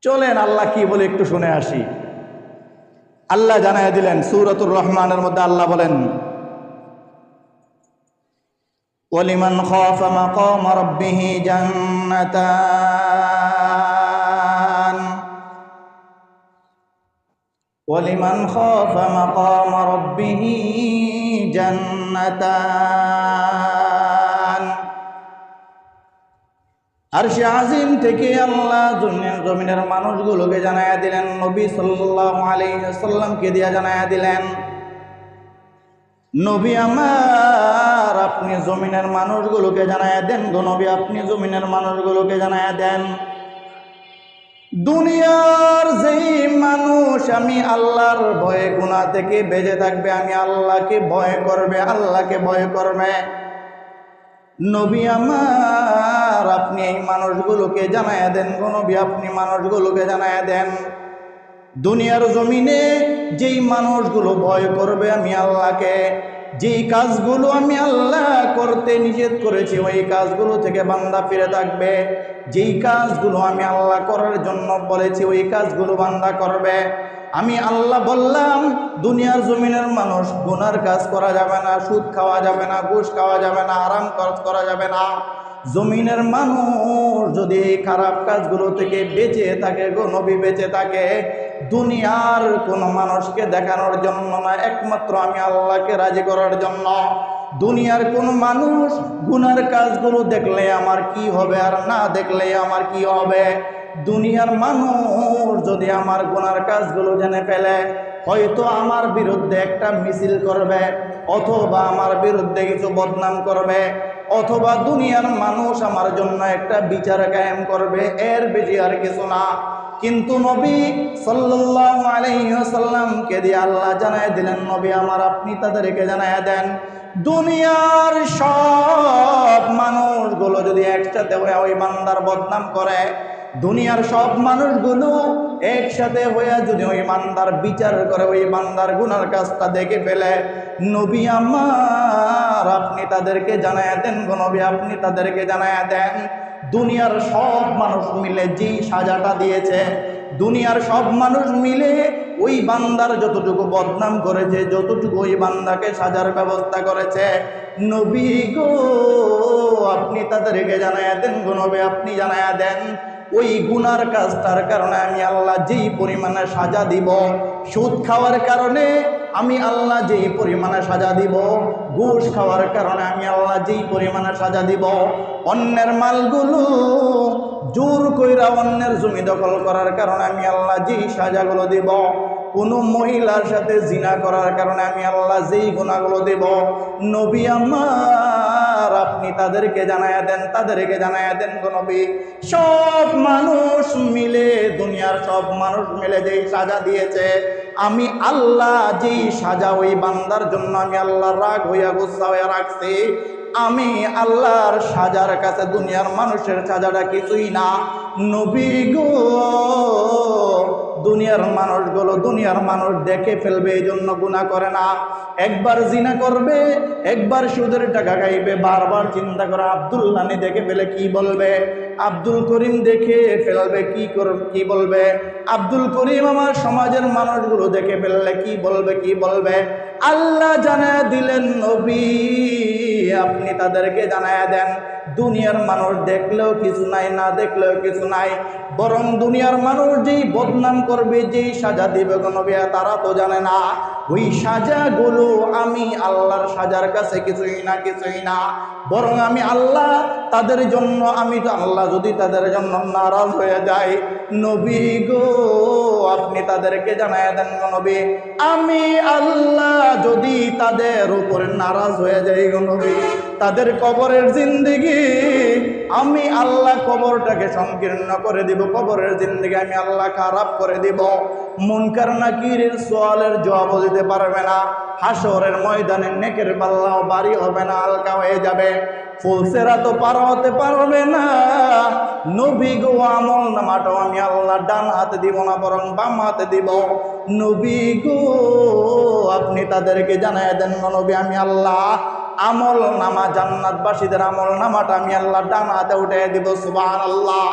চলেন আল্লাহ কি বলে একটু শুনে আসি। আল্লাহ জানায় দিলেন সূরাতুর রহমানের মধ্যে আল্লাহ বলেন, ওয়ালিমান খাফা মাকামা রাব্বিহি জান্নাতান ওয়ালিমান খাফা মাকামা রাব্বিহি জান্নাতান। আরশে আজিম থেকে আল্লাহ দুনিয়ার জমিনের মানুষগুলোকে জানায়া দিলেন, নবী সাল্লাল্লাহু আলাইহি ওয়াসাল্লামকে দিয়া জানায়া দিলেন, নবী আমার আপনি জমিনের মানুষগুলোকে জানায়া দেন গো নবী, আপনি জমিনের মানুষগুলোকে জানায়া দেন, দুনিয়ার যেই মানুষ আমি আল্লাহর ভয়ে গুনাহ থেকে বেঁচে থাকবে, আমি আল্লাহকে ভয় করবে, আল্লাহকে ভয় করবে, নবী আমার আপনি এই মানুষগুলোকে জানায়া দেন গো নবী, আপনি মানুষগুলোকে জানায়া দেন, দুনিয়ার জমিনে যেই মানুষগুলো ভয় করবে আমি আল্লাহকে, যেই কাজগুলো আমি আল্লাহ করতে নিষেধ করেছি ওই কাজগুলো থেকে বান্দা ফিরে থাকবে, যেই কাজগুলো আমি আল্লাহ করার জন্য বলেছি ওই কাজগুলো বান্দা করবে। আমি আল্লাহ বললাম দুনিয়ার জমিনের মানুষ গুনার কাজ করা যাবে না, সুদ খাওয়া যাবে না, ঘুষ খাওয়া যাবে না, আরাম খরচ করা যাবে না। জমিনের মানুষ যদি এই খারাপ কাজগুলো থেকে বেঁচে থাকে গো নবী, বেঁচে থাকে, দুনিয়ার কোনো মানুষকে দেখানোর জন্য না, একমাত্র আমি আল্লাহকে রাজি করার জন্য। দুনিয়ার কোনো মানুষ গুনার কাজগুলো দেখলে আমার কি হবে আর না দেখলে আমার কি হবে, দুনিয়ার মানুষ যদি আমার গুনার কাজগুলো জেনে ফেলে হয়তো আমার বিরুদ্ধে একটা মিছিল করবে, অথবা আমার বিরুদ্ধে কিছু বদনাম করবে, অথবা দুনিয়ার মানুষ আমার জন্য একটা বিচার কায়েম করবে, এর বেশি আর কিছু না। কিন্তু নবী সাল্লাল্লাহু আলাইহি ওয়াসাল্লামকে দিয়ে আল্লাহ জানায় দিলেন, নবী আমার আপনি তাদেরকে জানায় দেন, দুনিয়ার সব মানুষগুলো যদি একসাথে হয়ে ওই বান্দার বদনাম করে, দুনিয়ার সব মানুষগুলো একসাথে হয়ে যদি ওই বান্দার বিচার করে, ওই বান্দার গুনার কাজটা দেখে ফেলে, নবী আমার আপনি তাদেরকে জানায়া দেন গো নবী, আপনি তাদেরকে জানায়া দেন, দুনিয়ার সব মানুষ মিলে যেই সাজাটা দিয়েছে, দুনিয়ার সব মানুষ মিলে ওই বান্দার যতটুকু বদনাম করেছে, যতটুকু ওই বান্দাকে সাজার ব্যবস্থা করেছে, নবী গো আপনি তাদেরকে জানায়া দেন গো নবী, আপনি জানায়া দেন, ওই গুনার কাজটার কারণে আমি আল্লাহ যেই পরিমাণে সাজা দিব, সুদ খাওয়ার কারণে আমি আল্লাহ যেই পরিমাণে সাজা দিব, ঘুষ খাওয়ার কারণে আমি আল্লাহ যেই পরিমাণে সাজা দিব, অন্যের মালগুলো জোর কইরা অন্যের জমি দখল করার কারণে আমি আল্লাহ যেই সাজাগুলো দিব, কোনো মহিলার সাথে জিনা করার কারণে আমি আল্লাহ যেই গুনাহগুলো দেব, নবী আমার আপনি তাদেরকে জানায়া দেন, তাদেরকে জানায়া দেন গো নবী, সব মানুষ মিলে, দুনিয়ার সব মানুষ মিলে যেই সাজা দিয়েছে, আমি আল্লাহ যেই সাজা ওই বান্দার জন্য আমি আল্লাহর রাগ হইয়া গুসা হইয়া রাখছি, আমি আল্লাহর সাজার কাছে দুনিয়ার মানুষের সাজাটা কিছুই না। নবী গো দুনিয়ার মানুষগুলো, দুনিয়ার মানুষ দেখে ফেলবে এই জন্য গুনাহ করে না, একবার জিনা করবে, একবার সুদের টাকা খাইবে, বারবার চিন্তা করে আব্দুল্লাহ দেখে ফেলে কি বলবে, আব্দুল করিম দেখে ফেলবে কি বলবে, আব্দুল করিম আমার সমাজের মানুষগুলো দেখে ফেললে কি বলবে, কি বলবে। আল্লাহ জানায়া দিলেন নবী আপনি তাদেরকে জানায়া দেন, দুনিয়ার মানুষ দেখলেও কিছু নাই, না দেখলেও কিছু নাই, বরং দুনিয়ার মানুষ যেই বদনাম করবে, যেই সাজা দিবে গো নবী, তারা তো জানে না ওই সাজাগুলো আমি আল্লাহর সাজার কাছে কিছুই না, কিছুই না, বরং আমি আল্লাহ তাদের জন্য, আমি তো আল্লাহ যদি তাদের জন্য নারাজ হয়ে যায়, নবী গো আপনি তাদেরকে জানায়া দেন গো নবী, আমি আল্লাহ যদি তাদের উপর নারাজ হয়ে যাই গো নবী, তাদের কবরের জিন্দেগি আমি আল্লাহ কবরটাকে সংকীর্ণ করে দিব, কবরের জিন্দেগি আমি আল্লাহ খারাপ করে দিব, মুনকার নাকিরের সওয়ালের জবাব দিতে পারবে না, হাসরের ময়দানে নেকের পাল্লাও ভারী হবে না, হালকা হয়ে যাবে, ফুলসেরা তো পার হতে পারবে না। নবী গো আমল নামাটাও আমি আল্লাহ ডান হাতে দিব না, বরং বাম হাতে দিব। নবী গো আপনি তাদেরকে জানায় দেন নবী, আমি আল্লাহ আমল নামা, জান্নাতবাসীদের আমল নামাটা আমি আল্লাহ ডান হাতে উঠে দিব। সুবহানাল্লাহ।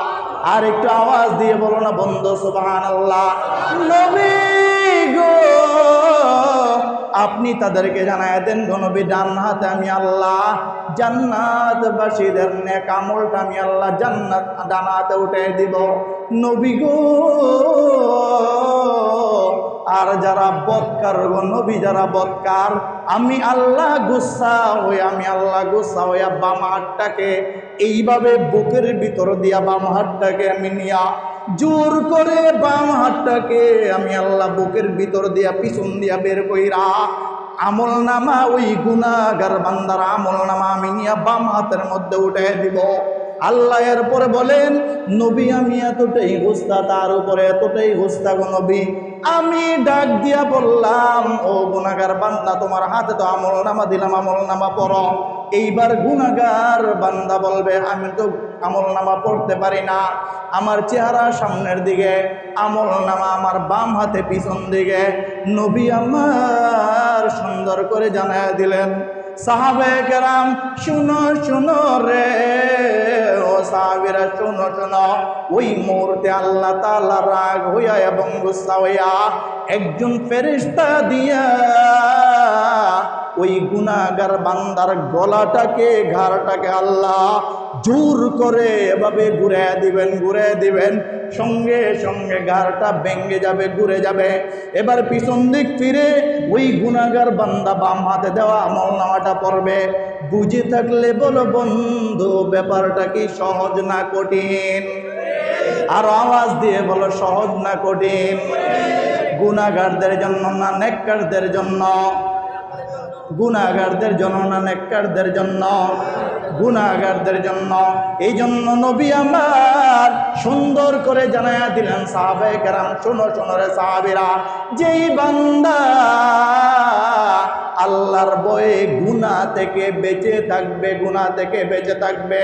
আর একটু আওয়াজ দিয়ে বলো না বন্ধু সুবহানাল্লাহ। নবী গো আপনি তাদেরকে জানায় দেন গো নবী, ডান হাতে আমি আল্লাহ জান্নাতবাসীদের নেক আমলটা আমি আল্লাহ জান্নাত ডান হাতে উঠে দিব। নবী গো আর যারা বদকার গো নবী, যারা বদকার আমি আল্লাহ গুসা হইয়া বাম হাতটাকে এইভাবে বুকের ভিতর দিয়া বাম হাতটাকে আমি নিয়া জোর করে বাম হাতটাকে আমি আল্লাহ বুকের ভিতর দিয়া পিছন দিয়া বের কইরা আমল নামা ওই গুনাহগার বান্দার আমল নামা আমি নিয়া বাম হাতের মধ্যে উঠে দিব। আল্লাহ এরপরে বলেন নবী আমি এতটাই গুস্তা, তার উপরে এতটাই গুস্তা গো নবী, আমি ডাক দিয়া বললাম ও গুনাহগার বান্দা তোমার হাতে তো আমল নামা দিলাম, আমল নামা পড়ো। এইবার গুনাহগার বান্দা বলবে আমি তো আমল নামা পড়তে পারি না, আমার চেহারা সামনের দিকে, আমল নামা আমার বাম হাতে পিছন দিকে। নবী আমার সুন্দর করে জানায় দিলেন সাহাবায়ে কেরাম শুনো শুনো রে ও সাহাবীরা শুনো শুনো। ওই মুহূর্তে আল্লাহ তাআলা রাগ হইয়া এবং গুসা হইয়া একজন ফেরেশতা দিয়া ওই গুনাহগার বান্দার গলাটাকে ঘাড়টাকে আল্লাহ জোর করে এভাবে ঘুরে দিবেন, সঙ্গে সঙ্গে ঘাড়টা ভেঙে যাবে, ঘুরে যাবে। এবার পিছন দিক ফিরে ওই গুনাহগার বান্দা বাম হাতে দেওয়া আমলনামাটা পড়বে। বুঝে থাকলে বলো বন্ধু ব্যাপারটা কি সহজ না কঠিন? আর আওয়াজ দিয়ে বলো সহজ না কঠিন? গুনাহগারদের জন্য না নেককারদের জন্য? গুনাহগারদের জন্য না নেককারদের জন্য? গুনাহগারদের জন্য। এই জন্য নবী আমার সুন্দর করে জানায়া দিলেন সাহাবায়ে কেরাম শোনো শোনো রে সাহাবীরা, যেই বান্দা আল্লাহর ভয়ে গুনাহ থেকে বেঁচে থাকবে, গুনাহ থেকে বেঁচে থাকবে,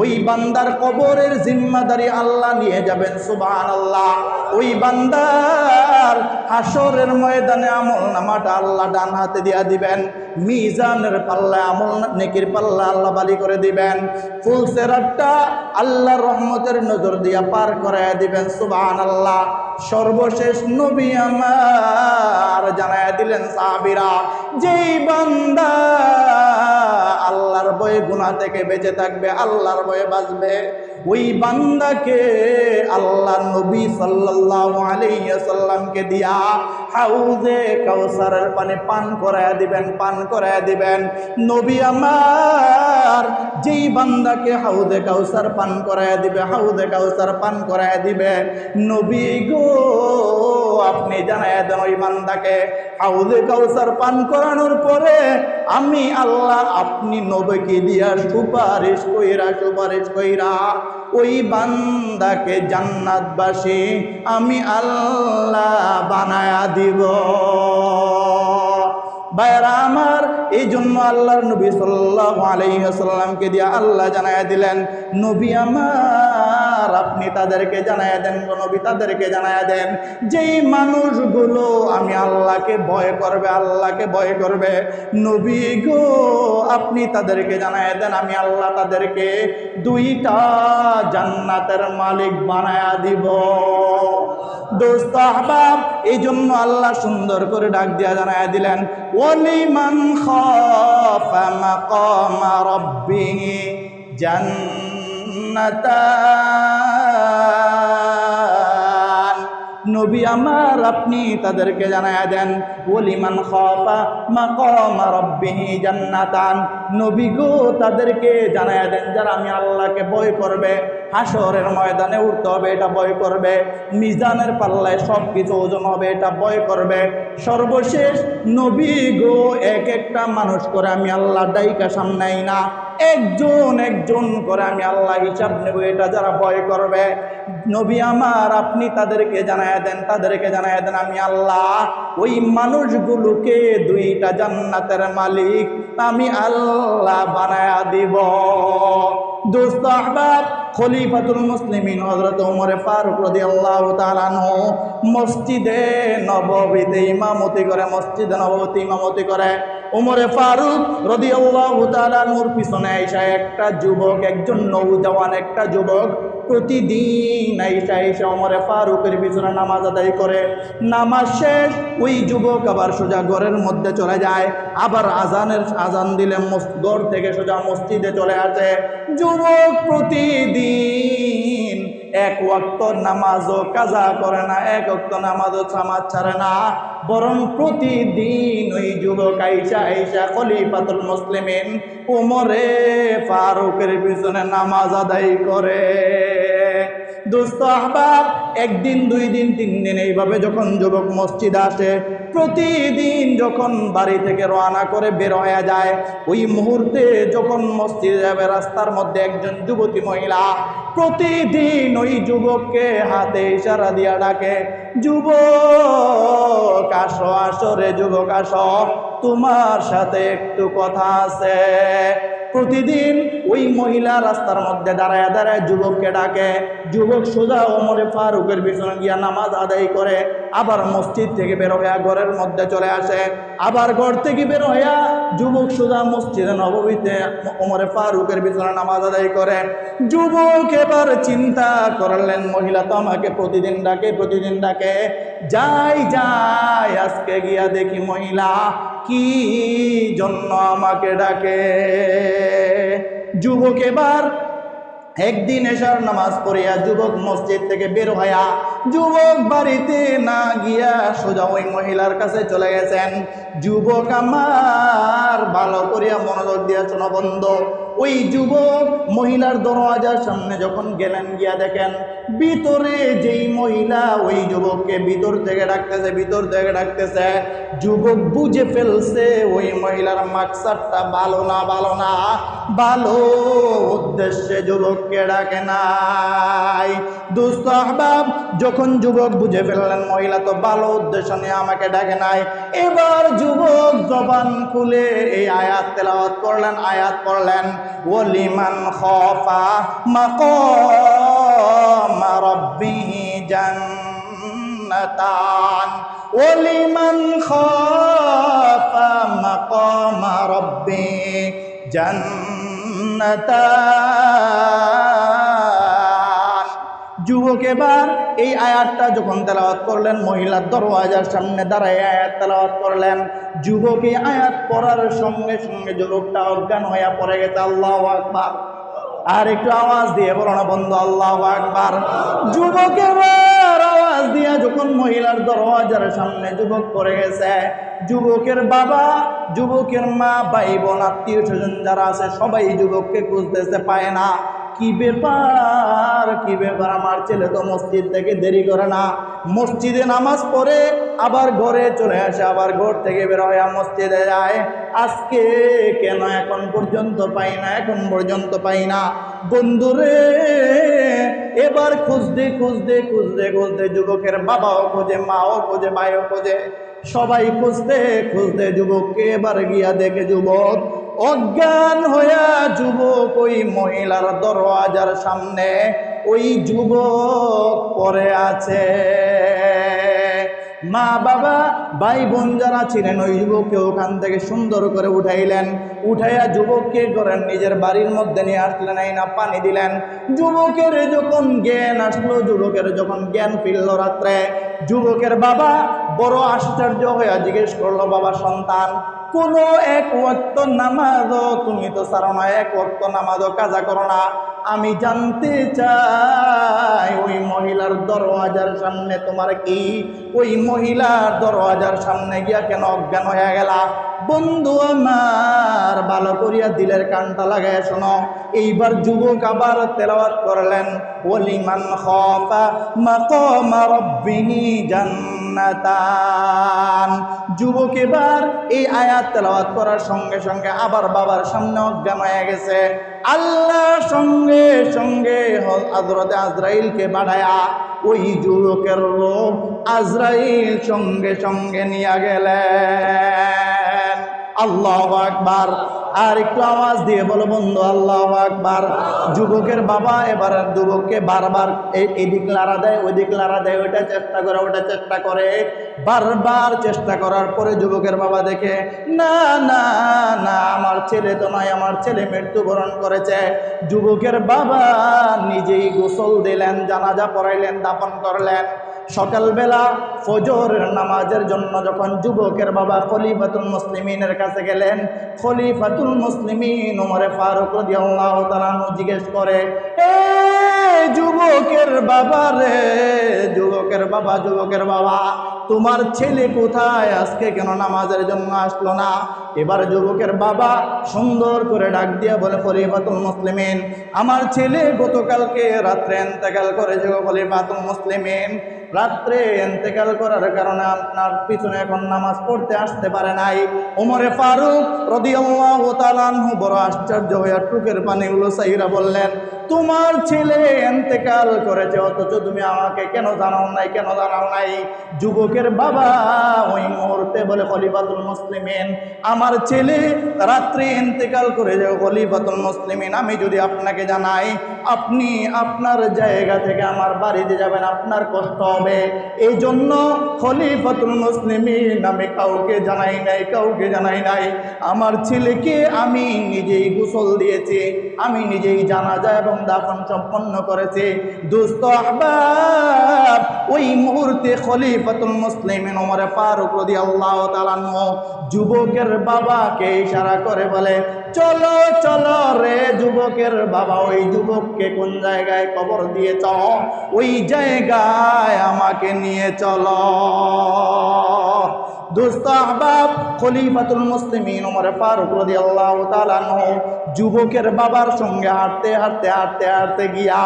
ওই বান্দার কবরের জিম্মাদারি আল্লাহ নিয়ে যাবেন সুবহানাল্লাহ। ওই বান্দার হাসরের ময়দানে আমল নামাটা আল্লাহ ডান হাতে দিয়া দিবেন, মিজানের পাল্লা আমল নেকির পাল্লা আল্লাহ বালি করে দিবেন, ফুলসেরাতটা আল্লাহর রহমতের নজর দিয়া পার করায় দিবেন সুবহানাল্লাহ। সর্বশেষ নবী আমার জানায়া দিলেন সাহাবীরা, যেই বান্দা আল্লাহর ভয়ে গুনাহ থেকে বেঁচে থাকবে, আল্লাহর ভয়ে বাঁচবে, ওই বান্দাকে আল্লাহ নবী সাল্লাল্লাহু আলাইহি ওয়াসাল্লামকে দিয়া হাউজে কাউসারের পানি পান করায়া দিবেন। নবী আমার যেই বান্দাকে হাউজে কাউসার পান করায়া দিবে, নবী গো আপনি জানায়া দেন ওই বান্দাকে হাউজে কাউসার পান করানোর পরে আমি আল্লাহ আপনি নবীকে দিয়া সুপারিশ কইরা ওই বান্দাকে জান্নাতবাসী আমি আল্লাহ বানায়া দিব। ভাইরা আমার, এই জন্য আল্লাহর নবী সাল্লাল্লাহু আলাইহি ওয়াসাল্লামকে দিয়া আল্লাহ জানায়া দিলেন নবী আমার আপনি তাদেরকে জানায়া দেন গো নবী, তাদেরকে জানায়া দেন যেই মানুষগুলো আমি আল্লাহকে ভয় করবে, নবী গো আপনি তাদেরকে জানায়া দেন আমি আল্লাহ তাদেরকে 2টা জান্নাতের মালিক বানায়া দিব। দোস্ত আহবাব, এই জন্য আল্লাহ সুন্দর করে ডাক দিয়া জানায়া দিলেন ওয়ালিমান খাফা মাকামা রাব্বিহি জান্নাতান। নবী আমার আপনি তাদেরকে জানায়া দেন ওয়ালিমান খাফা মাকামা রাব্বিহি জান্নাতান। নবী গো তাদেরকে জানায়া দেন যারা আমি আল্লাহকে ভয় করবে, হাসরের ময়দানে উঠতে হবে এটা ভয় করবে, মিজানের পাল্লায় সব কিছু ওজন হবে এটা ভয় করবে। সর্বশেষ নবী গো এক একটা মানুষ করে আমি আল্লাহ ডাইকা সামনাই না, একজন করে আমি আল্লাহ হিসাব নেব, এটা যারা ভয় করবে নবী আমার আপনি তাদেরকে জানায়া দেন আমি আল্লাহ ওই মানুষগুলোকে 2টা জান্নাতের মালিক আমি আল্লাহ বানায়া দিব। দোস্ত আহবাব, খলিফাতুল মুসলিমিন হযরত ওমর ফারুক রাদিয়াল্লাহু তাআলা আনহু মসজিদে নববীতে ইমামতি করে, মসজিদে নববীতে ইমামতি করে। ওমর ফারুক রাদিয়াল্লাহু তাআলা আনহুর পিছনে আইসা একটা যুবক, একজন নওজওয়ান একটা যুবক প্রতিদিন আইসা ওমর ফারুকের পিছনে নামাজ আদায় করে। নামাজ শেষ ওই যুবক আবার সোজা ঘরের মধ্যে চলে যায়, আবার আজান দিলে ঘর থেকে সোজা মসজিদে চলে আসে। যুবক প্রতিদিন এক ওয়াক্ত নামাজও কাজা করে না, এক ওয়াক্ত নামাজও সামাজ ছাড়ে না, বরং প্রতিদিন ওই যুবক আইসা খলিফাতুল মুসলিমিন ওমরে ফারুকের পিছনে নামাজ আদায় করে। দোস্ত আহবাব, একদিন, দুই দিন, তিন দিন এইভাবে যখন যুবক মসজিদ আসে, প্রতিদিন যখন বাড়ি থেকে রওনা করে বের হয়ে যায়, ওই মুহূর্তে যখন মসজিদে যাবে রাস্তার মধ্যে একজন যুবতী মহিলা প্রতিদিন ওই যুবককে হাতে ইশারা দিয়া ডাকে, যুবক আসো, আসো রে যুবক আসো, তোমার সাথে একটু কথা আছে। প্রতিদিন ওই মহিলা রাস্তার মধ্যে দাঁড়ায় দাঁড়ায় যুবককে ডাকে। যুবক সোজা ওমরে ফারুকের পিছনে গিয়া নামাজ আদায় করে, আবার মসজিদ থেকে বের হইয়া ঘরের মধ্যে চলে আসে। আবার ঘর থেকে বের হইয়া যুবক সোজা মসজিদে নববীতে ওমরে ফারুকের পিছনে নামাজ আদায় করে। যুবক এবার চিন্তা করলেন, মহিলা তো আমাকে প্রতিদিন ডাকে, যাই আজকে গিয়া দেখি মহিলা কি জন্য আমাকে ডাকে। যুবক এবার একদিন এশার নামাজ পড়িয়া যুবক মসজিদ থেকে বের হইয়া যুবক বাড়িতে না গিয়া সোজা ওই মহিলার কাছে চলে গেছেন। যুবক আমার ভালো করিয়া মনোযোগ দিয়া শোনো বন্ধু, ওই যুবক মহিলার দরওয়াজার সামনে যখন গেলেন, গিয়া দেখেন ভিতরে যেই মহিলা ওই যুবককে ভিতর থেকে ডাকতেছে। যুবক বুঝে ফেলছে ওই মহিলার মাকসাদটা ভালো না, ভালো উদ্দেশ্যে যুবককে ডাকে নাই। দোস্ত আহবাব, যখন যুবক বুঝে ফেললেন মহিলা তো ভালো উদ্দেশ্য নিয়ে আমাকে ডাকে নাই, এবার যুবক জবান খুলে এই আয়াত তেলাওয়াত পড়লেন, ওয়ালিমান খাফা মাকাম রাব্বিহি জান্নাতান, ওয়ালিমান খাফা মাকাম রাব্বিহি জান্নাতান। যুবক এবার এই আয়াতটা যখন তেলাওয়াত করলেন, মহিলার দরওয়াজার সামনে দাঁড়ায় আয়াত তেলাওয়াত করলেন। যুবক এই আয়াত পড়ার সঙ্গে সঙ্গে যুবকটা অজ্ঞান হইয়া পড়ে গেছে। আল্লাহু আকবার। আর একটু আওয়াজ দিয়ে বলো না বন্ধু, আল্লাহু আকবার। যুবক এবার আওয়াজ দিয়া যখন মহিলার দরওয়াজার সামনে যুবক পড়ে গেছে, যুবকের বাবা, যুবকের মা, ভাই বোন, আত্মীয় স্বজন যারা আছে সবাই যুবককে খুঁজতেছে, পায় না। কি ব্যাপার আমার ছেলে তো মসজিদ থেকে দেরি করে না, মসজিদে নামাজ পড়ে আবার ঘরে চলে আসে, আবার ঘর থেকে বের হয়ে মসজিদে যায়, আজকে কেন এখন পর্যন্ত পাই না। বন্ধুরে এবার খুঁজতে যুবকের বাবাও খোঁজে, মাও খোঁজে, ভাইও খোঁজে, সবাই খুঁজতে যুবককে এবার গিয়া দেখে যুবক অজ্ঞান হইয়া যুবক ওই মহিলার দরওয়াজার সামনে ওই যুবক পড়ে আছে। মা বাবা ভাই বোন যারা ছিলেন ওই যুবককে ওখান থেকে সুন্দর করে উঠাইয়া যুবককে করেন নিজের বাড়ির মধ্যে নিয়ে আসলেন, না পানি দিলেন। যুবকের যখন জ্ঞান আসলো, যুবকের যখন জ্ঞান ফিরল রাত্রে, যুবকের বাবা বড় আশ্চর্য হইয়া জিজ্ঞেস করলো, বাবা সন্তান, কোনো এক ওয়াক্ত নামাজও তুমি তো ছাড়ো না, এক ওয়াক্ত নামাজও কাজা করো না, আমি জানতে চাই ওই মহিলার দরওয়াজার সামনে তোমার কি? ওই মহিলার দরওয়াজার সামনে গিয়া কেন অজ্ঞান হয়ে গেলা? বন্ধু আমার ভালো করিয়া দিলের কানটা লাগায় শোনো। এইবার যুবক আবার তেলাওয়াত করলেন, ওয়ালিমান খাফা মাকাম রাব্বিহি জান্নাতান। যুবক এবার এই আয়াত তেলাওয়াত করার সঙ্গে সঙ্গে আবার বাবার সামনে অজ্ঞান হয়ে গেছে। আল্লাহ সঙ্গে সঙ্গে হযরত আজরাইলকে পাঠায়া ওই যুবকের রূহ আজরাইল সঙ্গে সঙ্গে নিয়ে গেলেন। আল্লাহু আকবার। আর একটু আওয়াজ দিয়ে বলো বন্ধু আল্লাহু আকবার। যুবকের বাবা এবার যুবককে বারবার এদিক লাড়া দেয়, ওই দিক লাড়া দেয়, ওইটা চেষ্টা করে, ওটা চেষ্টা করে, বারবার চেষ্টা করার পরে যুবকের বাবা দেখে না না না, আমার ছেলে তো নয়, আমার ছেলে মৃত্যুবরণ করেছে। যুবকের বাবা নিজেই গোসল দিলেন, জানাজা পড়াইলেন, দাফন করলেন। সকালবেলা ফজরের নামাজের জন্য যখন যুবকের বাবা খলিফাতুল মুসলিমিনের কাছে গেলেন, খলিফাতুল মুসলিমিন ওমর ফারুক রাদিয়াল্লাহু তাআলা জিজ্ঞেস করে, এ যুবকের বাবা রে, যুবকের বাবা, যুবকের বাবা, তোমার ছেলে কোথায়? আজকে কেন নামাজের জন্য আসলো না? এবার যুবকের বাবা সুন্দর করে ডাক দিয়া বলে, খলিফাতুল মুসলিমিন, আমার ছেলে গতকালকে রাত্রে ইন্তেকাল করেছে। খলিফাতুল মুসলিমিন, রাত্রে ইন্তেকাল করার কারণে আপনার পিছনে এখন নামাজ পড়তে আসতে পারে নাই। ওমর ফারুক রাদিয়াল্লাহু তাআলা আনহু বড় আশ্চর্য হয়ে চোখের পানিগুলো চাইরা বললেন, তোমার ছেলে ইন্তেকাল করেছে, অথচ তুমি আমাকে কেন জানাও নাই, কেন জানাও নাই? যুবকের বাবা ওই মুহূর্তে বলে, খলিফাতুল মুসলিমিন, আমার ছেলে রাত্রে ইন্তেকাল করেছে। খলিফাতুল মুসলিমিন, আমি যদি আপনাকে জানাই, আপনি আপনার জায়গা থেকে আমার বাড়িতে যাবেন, আপনার কষ্ট হবে। এই জন্য খলিফাতুল মুসলিমিন, আমি কাউকে জানাই নাই, কাউকে জানাই নাই। আমার ছেলেকে আমি নিজেই গোসল দিয়েছি, আমি নিজেই জানাজা এবং দাফন সম্পন্ন করেছি। দোস্ত আহবাব, ওই মুহূর্তে খলিফাতুল মুসলিমিন ওমর ফারুক রাদিয়াল্লাহু তাআলা যুবকের বাবাকে ইশারা করে বলে, চলো চলো রে যুবকের বাবা, ওই যুবককে কোন জায়গায় কবর দিয়েছ, ওই জায়গায় আমাকে নিয়ে চলো। দোস্ত আহবাব, খলিফাতুল মুসলিমিন ওমর ফারুক রাদিয়াল্লাহু তাআলা যুবকের বাবার সঙ্গে হাঁটতে হাঁটতে হাঁটতে হাঁটতে গিয়া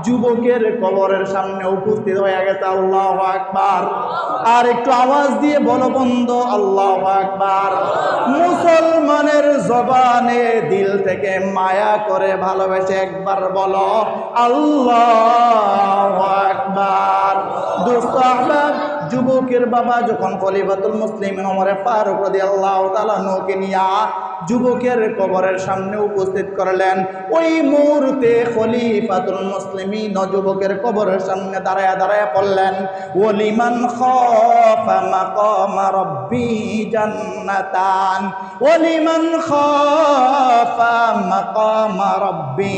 যুবকের কবরের সামনে উপস্থিত হয়ে গেছে। আল্লাহু আকবার। আর একটু আওয়াজ দিয়ে বলো বন্ধু আল্লাহু আকবার। মুসলমানের জবানে দিল থেকে মায়া করে ভালোবেসে একবার বলো আল্লাহু আকবার। দোস্ত আহবাব, যুবকের বাবা যখন খলিফাতুল মুসলিমিন ওমর ফারুক রাদিয়াল্লাহু তাআলা নৌকে নিয়া যুবকের কবরের সামনে উপস্থিত করলেন, ওই মুহূর্তে খলিফাতুল মুসলিমিন যুবকের কবরের সামনে দাঁড়ায়া দাঁড়ায়া পড়লেন, ওয়ালিমান খাফা মাকাম রাব্বি জান্নাতান, ওয়ালিমান খাফা মাকাম রাব্বি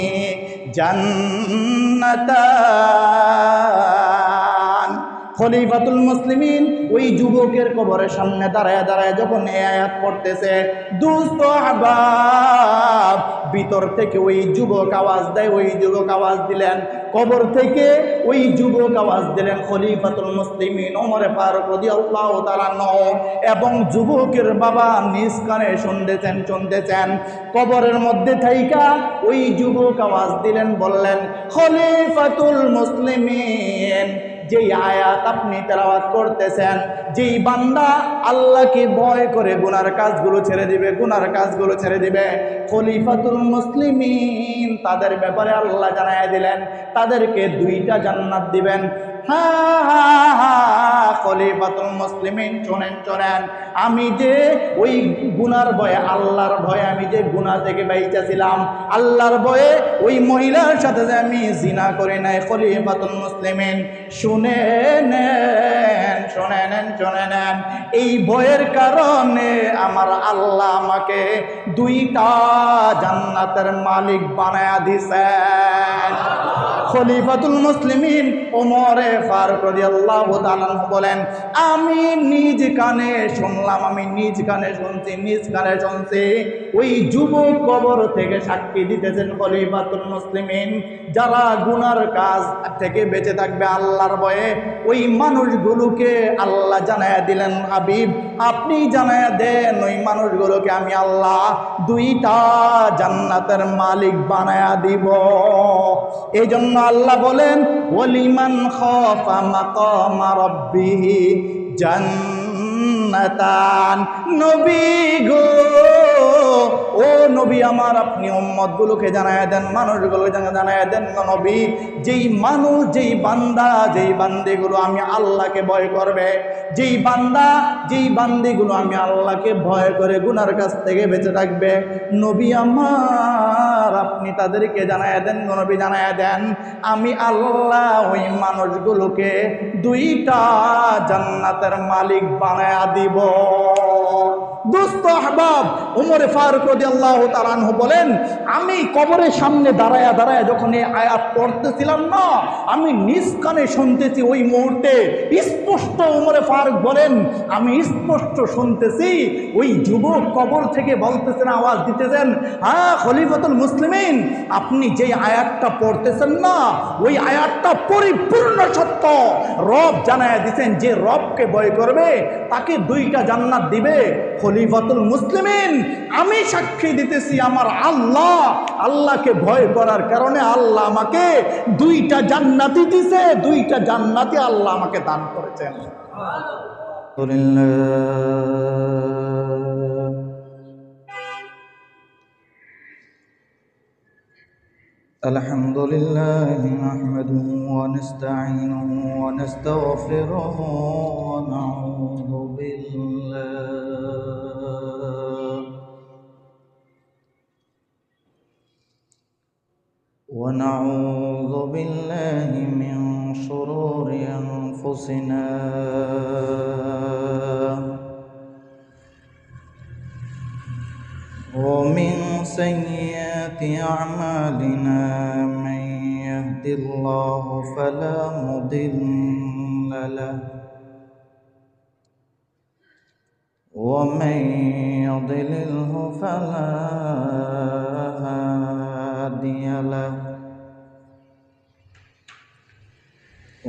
জান্নাতান। খলিফাতুল মুসলিমিন ওই যুবকের কবরের সামনে দাঁড়ায় দাঁড়ায় যখন এই আয়াত পড়তেছে, দোস্ত আহবাব, ভিতর থেকে ওই যুবক আওয়াজ দেয়, ওই যুবক আওয়াজ দিলেন, কবর থেকে ওই যুবক আওয়াজ দিলেন খলিফাতুল মুসলিমিন ওমর ফারুক রাদিয়াল্লাহু তাআলা এবং যুবকের বাবা নিজ কানে শুনতেছেন। কবরের মধ্যে থাইকা ওই যুবক আওয়াজ দিলেন, বললেন, খলিফাতুল মুসলিমিন, যেই আয়াত আপনি তেলাওয়াত করতেছেন, যেই বান্দা আল্লাহকে ভয় করে গুনার কাজগুলো ছেড়ে দিবে, গুনার কাজগুলো ছেড়ে দিবে, খলিফাতুল মুসলিমিন তাদের ব্যাপারে আল্লাহ জানায় দিলেন, তাদেরকে 2টা জান্নাত দিবেন। হ্যাঁ হ্যাঁ হ্যাঁ, খলিফাতুল মুসলিমিন শোনেন, আমি যে ওই গুনার ভয়ে, আল্লাহর ভয়ে আমি যে গুনাহ থেকে বাইচাছিলাম, আল্লাহর ভয়ে ওই মহিলার সাথে যে আমি জিনা করি নাই, খলিফাতুল মুসলিমিন শুনে নেন, এই ভয়ের কারণে আমার আল্লাহ আমাকে 2টা জান্নাতের মালিক বানায়া দিছেন। খলিফাতুল মুসলিমিন ওমর ফারুক রাদিয়াল্লাহু তাআলা বলেন, আমি নিজ কানে শুনলাম, আমি নিজ কানে শুনছি, ওই যুবক কবর থেকে সাক্ষী দিতেছেন খলিফাতুল মুসলিমিন, যারা গুনার কাজ থেকে বেঁচে থাকবে আল্লাহর ভয়ে, ওই মানুষগুলোকে আল্লাহ জানায়া দিলেন, হাবিব আপনি জানায়া দেন ওই মানুষগুলোকে আমি আল্লাহ 2টা জান্নাতের মালিক বানায়া দিব। এই জন্য আল্লাহ বলেন, ওয়ালিমান খাফা মাকাম রাব্বিহি জান্নাত জান্নাতান। নবী গো, ও নবী আমার, আপনি উম্মতগুলোকে জানায়া দেন, মানুষগুলোকে জানায়া দেন নবী, যেই মানুষ, যেই বান্দা, যেই বান্দিগুলো আমি আল্লাহকে ভয় করবে, যেই বান্দা, যেই বান্দিগুলো আমি আল্লাহকে ভয় করে গুনার কাছ থেকে বেঁচে থাকবে, নবী আমার আপনি তাদেরকে জানায়া দেন, নবী জানায়া দেন, আমি আল্লাহ ওই মানুষগুলোকে 2টা জান্নাতের মালিক বানায়া দিব। দোস্ত আহবাব, উমরে ফারুক রাদিয়াল্লাহু তাআলা আনহু বলেন, আমি কবরের সামনে দাঁড়ায়া দাঁড়ায়া যখন এই আয়াত পড়তেছিলাম না, আমি নিজ কানে শুনতেছি। ওই মুহূর্তে স্পষ্ট উমরে ফারুক বলেন, আমি স্পষ্ট শুনতেছি ওই যুবক কবর থেকে বলতেছেন, আওয়াজ দিতেছেন, হ্যাঁ খলিফাতুল মুসলিমিন, আপনি যেই আয়াতটা পড়তেছেন না, ওই আয়াতটা পরিপূর্ণ সত্য। রব জানায়া দিচ্ছেন, যে রবকে ভয় করবে তাকে 2টা জান্নাত দিবে। খলিফাতুল মুসলিমিন, আমি সাক্ষী দিতেছি, আমার আল্লাহ, আল্লাহকে ভয় করার কারণে আল্লাহ আমাকে 2টা জান্নাতি দিছে, 2টা জান্নাতি আল্লাহ আমাকে দান করেছেন। الحمد لله نحمده ونستعينه ونستغفره ونعوذ بالله من شرور أنفسنا ومن سيئات أعمالنا، من يهد الله فلا مضل له ومن يضلله فلا هادي له،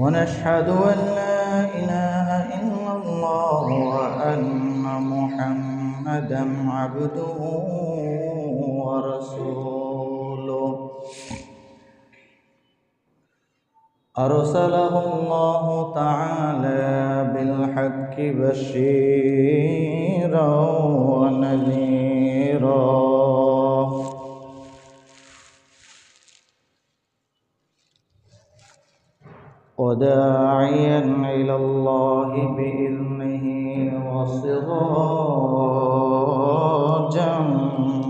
ونشهد أن لا إله إلا الله وأن محمدا عبده ورسوله، أرسله الله تعالى بالحق بشيرا ونذيرا، وداعيا إلى الله بإذنه وسراجا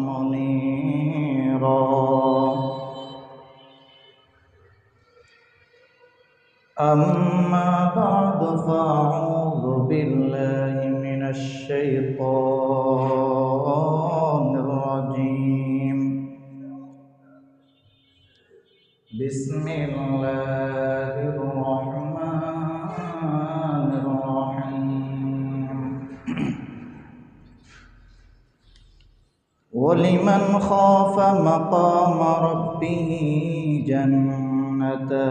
منيرا. أما بعد، فأعوذ بالله من الشيطان الرجيم. بسم الله الرحمن الرحيم. ولمن خاف مقام ربه جنتان،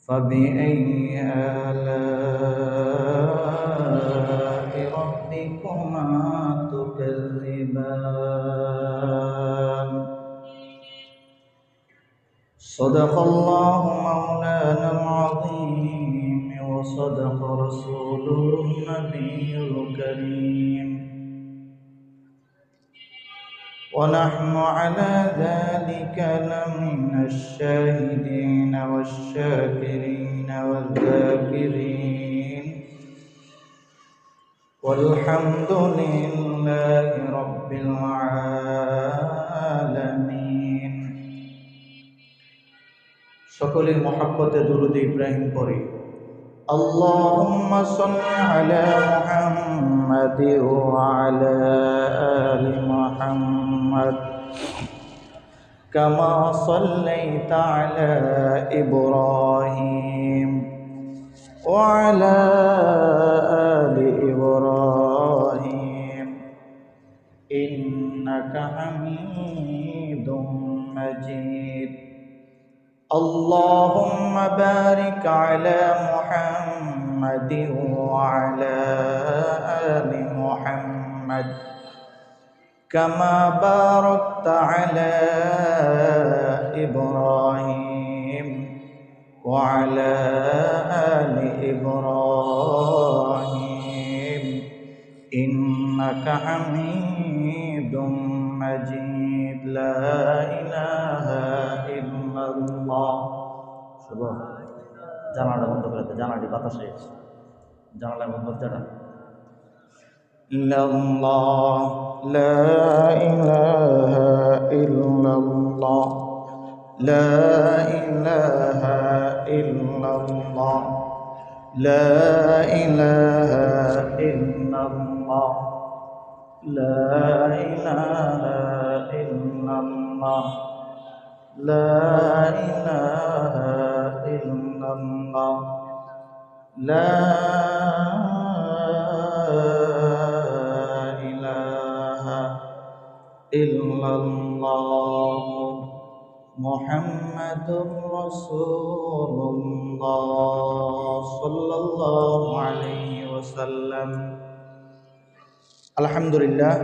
فبأي آلاء ربكما تكذبان؟ صدق الله مولانا العظيم، وصدق رسوله النبي الكريم، ونحن على ذلك لمن الشاهدين والشاكرين والذاكرين، والحمد لله رب العالمين. সকলে মহব্বতে দুরূদ ইব্রাহিম পড়ি। আল্লাহুম্মা সাল্লি আলা মুহাম্মাদ ওয়া আলা আলি মুহাম্মাদ কামা সাল্লাইতা আলা ইব্রাহিম ওয়া আলা আলি ইব্রাহিম ইন্নাকা হামিদুম মাজিদ। اللهم بارك على محمد وعلى آل محمد كما باركت على إبراهيم وعلى آل إنك حميد مجيد لا إله إلا الله শুভ জানালা বন্ধ করে দে জানালাটি বাতাসে জানালা বন্ধ করে ইল্লাল্লাহ লা ইলাহা ইল্লাল্লাহ লা ইলাহা ইল্লাল্লাহ লা ইলাহা ইল্লাল্লাহ লা ইলাহা ইল্লাল্লাহ লা ইলাহা ইল্লাল্লাহ লা ইলাহা ইল্লাল্লাহ মুহাম্মাদুর রাসূলুল্লাহ সাল্লাল্লাহু আলাইহি ওয়াসাল্লাম। আলহামদুলিল্লাহ,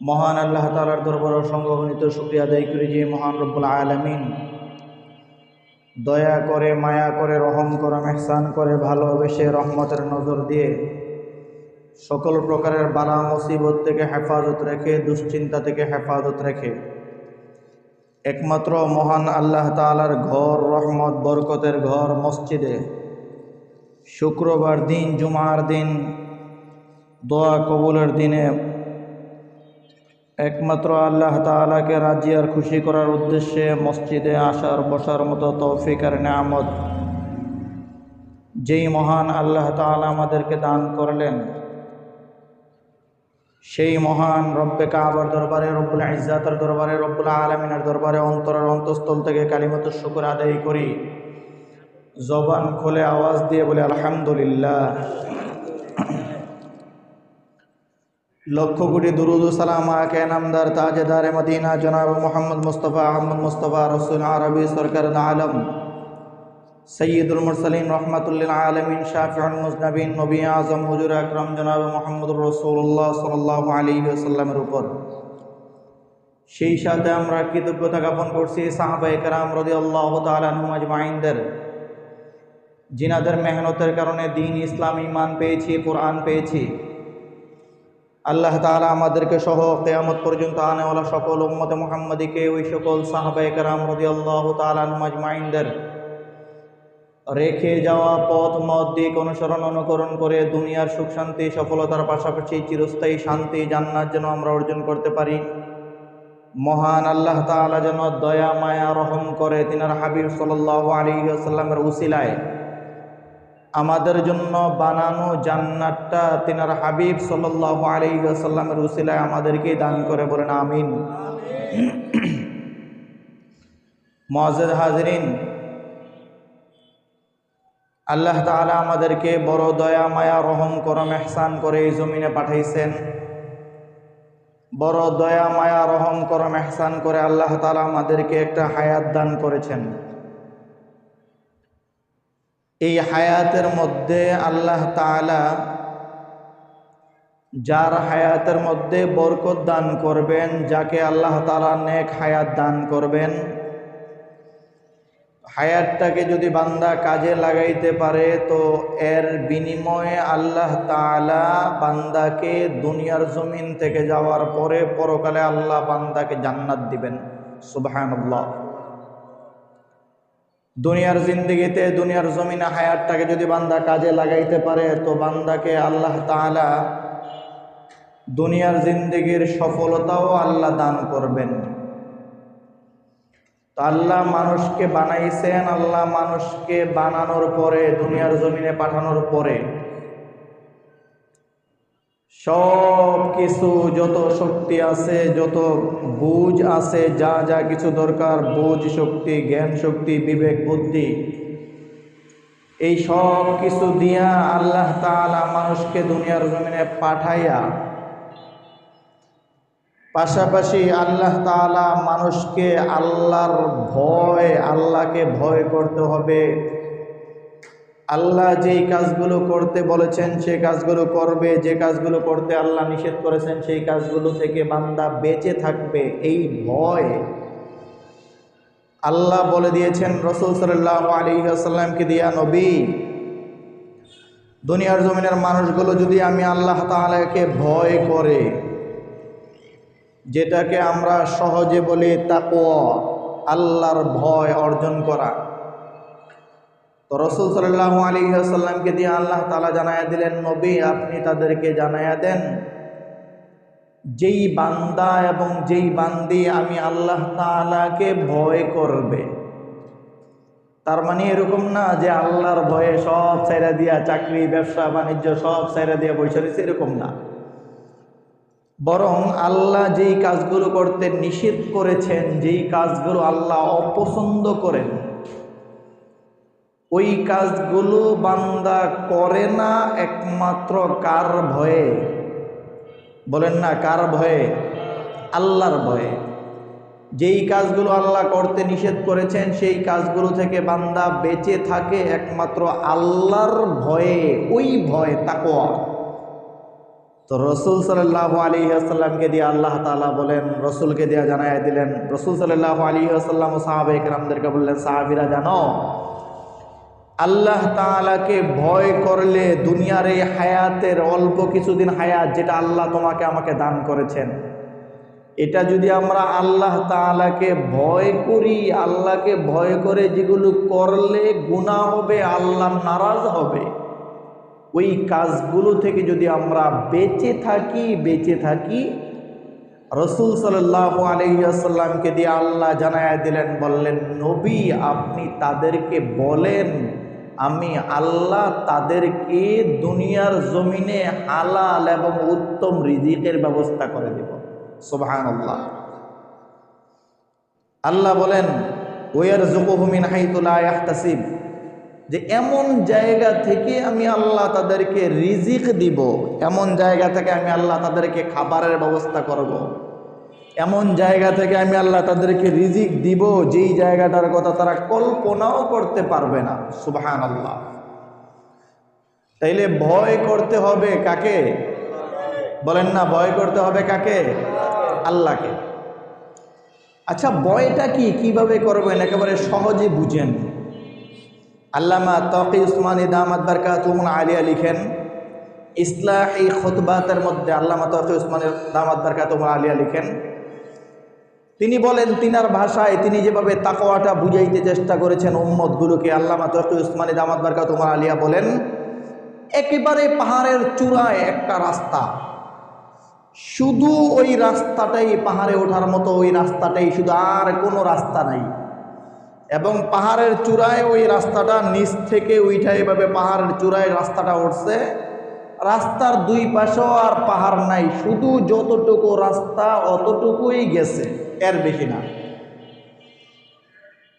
মহান আল্লাহ তাআলার দরবারে অসংখ্য গণিত শুকরিয়া আদায় করি যে মহান রব্বুল আলামিন দয়া করে, মায়া করে, রহম করে, ইহসান করে, ভালোবেসে, রহমতের নজর দিয়ে সকল প্রকারের বালা মুসিবত থেকে হেফাজত রেখে, দুশ্চিন্তা থেকে হেফাজত রেখে একমাত্র মহান আল্লাহ তাআলার ঘর, রহমত বরকতের ঘর মসজিদে শুক্রবার দিন, জুমার দিন, দোয়া কবুলের দিনে একমাত্র আল্লাহ তাআলাকে রাজি আর খুশি করার উদ্দেশ্যে মসজিদে আসার বসার মতো তৌফিক আর নেয়ামত যেই মহান আল্লাহ তাআলা আমাদেরকে দান করলেন, সেই মহান রব্বে কাবার দরবারে, রব্বুল ইজ্জাতের দরবারে, রব্বুল আলামিনের দরবারে অন্তরের অন্তঃস্থল থেকে কালিমাতুশ শুকর আদায় করি, জবান খুলে আওয়াজ দিয়ে বলে আলহামদুলিল্লাহ। লক্ষ কোটি দুরুদ ও সালাম আকে নামদার তাজদার মদিনা জনাব মোহাম্মদ মুস্তাফা আহমদ মুস্তাফা রসুল আরবি সরকার আলম সৈয়দুল মুরসালিন রহমাতুল্লিল আলমিন শাফিউল মুজনবিন নবী আজম হুজুর আকরাম জনাব মোহাম্মদুর রাসূলুল্লাহ সাল্লাল্লাহু আলাইহি ওয়াসাল্লামের উপর, সেই সাথে আমরা কৃতজ্ঞতা জ্ঞাপন করছি সাহাবায়ে কেরাম রাদিয়াল্লাহু তাআলা আনহুম আজমাইনদের, জিনাদের মেহনতের কারণে দ্বীন ইসলাম ঈমান পেয়েছি, কোরআন পেয়েছি। আল্লাহ তাআলা আমাদেরকে সহ কিয়ামত পর্যন্ত আনেওয়ালা সকল উম্মতে মুহাম্মাদীকে ওই সকল সাহাবায়ে কেরাম রাদিয়াল্লাহু তাআলা আনহুম আজমাইনদের রেখে যাওয়া পথ মত দিক অনুসরণ অনুকরণ করে দুনিয়ার সুখ শান্তি সফলতার পাশাপাশি চিরস্থায়ী শান্তি জান্নাত যেন আমরা অর্জন করতে পারি। মহান আল্লাহ তাআলা যেন দয়া মায়া রহম করে তিনার হাবিব সাল্লাল্লাহু আলাইহি ওয়াসাল্লামের উসিলায় আমাদের জন্য বানানো জান্নাতটা তিনার হাবিব সাল্লাল্লাহু আলাইহি ওয়াসাল্লামের উসিলায় আমাদেরকে দান করে, বলেন আমিন। মুআজ্জাজ হাজিরিন, আল্লাহ তাআলা আমাদেরকে বড় দয়া মায়া রহম করম ইহসান করে এই জমিনে পাঠাইছেন। বড় দয়া মায়া রহম করম ইহসান করে আল্লাহ তাআলা আমাদেরকে একটা হায়াত দান করেছেন। এই হায়াতের মধ্যে আল্লাহ তাআলা যার হায়াতের মধ্যে বরকত দান করবেন, যাকে আল্লাহ তাআলা নেক হায়াত দান করবেন, হায়াতটাকে যদি বান্দা কাজে লাগাইতে পারে তো এর বিনিময়ে আল্লাহ তাআলা বান্দাকে দুনিয়ার জমিন থেকে যাওয়ার পরে পরকালে আল্লাহ বান্দাকে জান্নাত দিবেন। সুবহানাল্লাহ। দুনিয়ার জিন্দেগিতে, দুনিয়ার জমিনে হায়াতটাকে যদি বান্দা কাজে লাগাইতে পারে তো বান্দাকে আল্লাহ তাআলা দুনিয়ার জিন্দেগির সফলতাও আল্লাহ দান করবেন। তো আল্লাহ মানুষকে বানাইছেন, আল্লাহ মানুষকে বানানোর পরে, দুনিয়ার জমিনে পাঠানোর পরে সব কিছু, যত শক্তি আছে, যত বুঝ আছে, যা যা কিছু দরকার, বুঝ শক্তি, জ্ঞান শক্তি, বিবেক বুদ্ধি, এই সব কিছু দিয়া আল্লাহ তাআলা মানুষকে দুনিয়ার জমিনে পাঠাইয়া পাশাপাশি আল্লাহ তাআলা মানুষকে আল্লাহর ভয়, আল্লাহকে ভয় করতে হবে। আল্লাহ যেই কাজগুলো করতে বলেছেন সেই কাজগুলো করবে, যে কাজগুলো করতে আল্লাহ নিষেধ করেছেন সেই কাজগুলো থেকে বান্দা বেঁচে থাকবে, এই ভয় আল্লাহ বলে দিয়েছেন রাসূল সাল্লাল্লাহু আলাইহি ওয়াসাল্লামকে দিয়া, নবী দুনিয়ার জমিনের মানুষগুলো যদি আমি আল্লাহ তাআলাকে ভয় করে, যেটাকে আমরা সহজে বলি তাকওয়া, আল্লাহর ভয় অর্জন করা, তো রাসূল সাল্লাল্লাহু আলাইহি ওয়াসাল্লামকে দিয়ে আল্লাহ তাআলা জানায়া দিলেন, নবী আপনি তাদেরকে জানায়া দেন, যেই বান্দা এবং যেই বান্দি আমি আল্লাহ তাআলাকে ভয় করবে। তার মানে এরকম না যে আল্লাহর ভয়ে সব ছেড়ে দিয়া চাকরি ব্যবসা বাণিজ্য সব ছেড়ে দিয়ে বসে রয়েছে, এরকম না। বরং আল্লাহ যেই কাজগুলো করতে নিষেধ করেছেন, যেই কাজগুলো আল্লাহ অপছন্দ করেন, ওই কাজগুলো বান্দা করে না একমাত্র কার ভয়ে? বলেন না কার ভয়ে? আল্লাহর ভয়ে। যেই কাজগুলো আল্লাহ করতে নিষেধ করেছেন সেই কাজগুলো থেকে বান্দা বেঁচে থাকে একমাত্র আল্লাহর ভয়ে, ওই ভয় তাকওয়া। তো রাসূল সাল্লাল্লাহু আলাইহি ওয়াসাল্লামকে দিয়ে আল্লাহ তাআলা বলেন, রাসূলকে দিয়ে জানায়া দিলেন, রাসূল সাল্লাল্লাহু আলাইহি ওয়াসাল্লাম ও সাহাবায়ে কেরামদেরকে বললেন, সাহাবীরা জানো, আল্লাহ তাআলাকে ভয় করলে দুনিয়ার এই হায়াতের অল্প কিছুদিন হায়াত যেটা আল্লাহ তোমাকে আমাকে দান করেছেন, এটা যদি আমরা আল্লাহ তাআলাকে ভয় করি, আল্লাহকে ভয় করে যেগুলো করলে গুনাহ হবে, আল্লাহ নারাজ হবে, ওই কাজগুলো থেকে যদি আমরা বেঁচে থাকি, রাসূল সাল্লাল্লাহু আলাইহি ওয়াসাল্লামকে দিয়ে আল্লাহ জানায়া দিলেন, বললেন, নবী আপনি তাদেরকে বলেন আমি আল্লাহ তাদেরকে দুনিয়ার জমিনে হালাল এবং উত্তম রিজিকের ব্যবস্থা করে দেব। সুবহানাল্লাহ। আল্লাহ বলেন, ওয়ারযুকুহু মিন হাইতু লা ইয়াহতাসিব, যে এমন জায়গা থেকে আমি আল্লাহ তাদেরকে রিজিক দিব, এমন জায়গা থেকে আমি আল্লাহ তাদেরকে খাবারের ব্যবস্থা করব, এমন জায়গা থেকে আমি আল্লাহ তাদেরকে রিজিক দিব যেই জায়গাটার কথা তারা কল্পনাও করতে পারবে না। সুবহানাল্লাহ। তাইলে ভয় করতে হবে কাকে? বলেন না, ভয় করতে হবে কাকে? আল্লাহকে। আচ্ছা ভয়টা কি, কিভাবে করবেন? একেবারে সহজে বুঝেন। আল্লামা তাকি উসমানী দামাত বারকাতুহুম আলিয়া লিখেন, ইসলাহি খুতবাতের মধ্যে আল্লামা তাকি উসমানী দামাত বারকাতুহুম আলিয়া লিখেন, তিনি বলেন, তিনার ভাষায় তিনি যেভাবে তাকওয়াটা বুঝাইতে চেষ্টা করেছেন উম্মতগুলোকে, আল্লামা তাকি উসমানী দামাত বারকাতুহুম আলিয়া বলেন, একেবারে পাহাড়ের চূড়ায় একটা রাস্তা, শুধু ওই রাস্তাটাই পাহাড়ে ওঠার মতো, ওই রাস্তাটাই শুধু, আর কোনো রাস্তা নাই। এবং পাহাড়ের চূড়ায় ওই রাস্তাটা নিচ থেকে উঠা, এভাবে পাহাড়ের চূড়ায় রাস্তাটা উঠছে, রাস্তার দুই পাশেও আর পাহাড় নাই, শুধু যতটুকু রাস্তা অতটুকুই গেছে, এর বেশি না।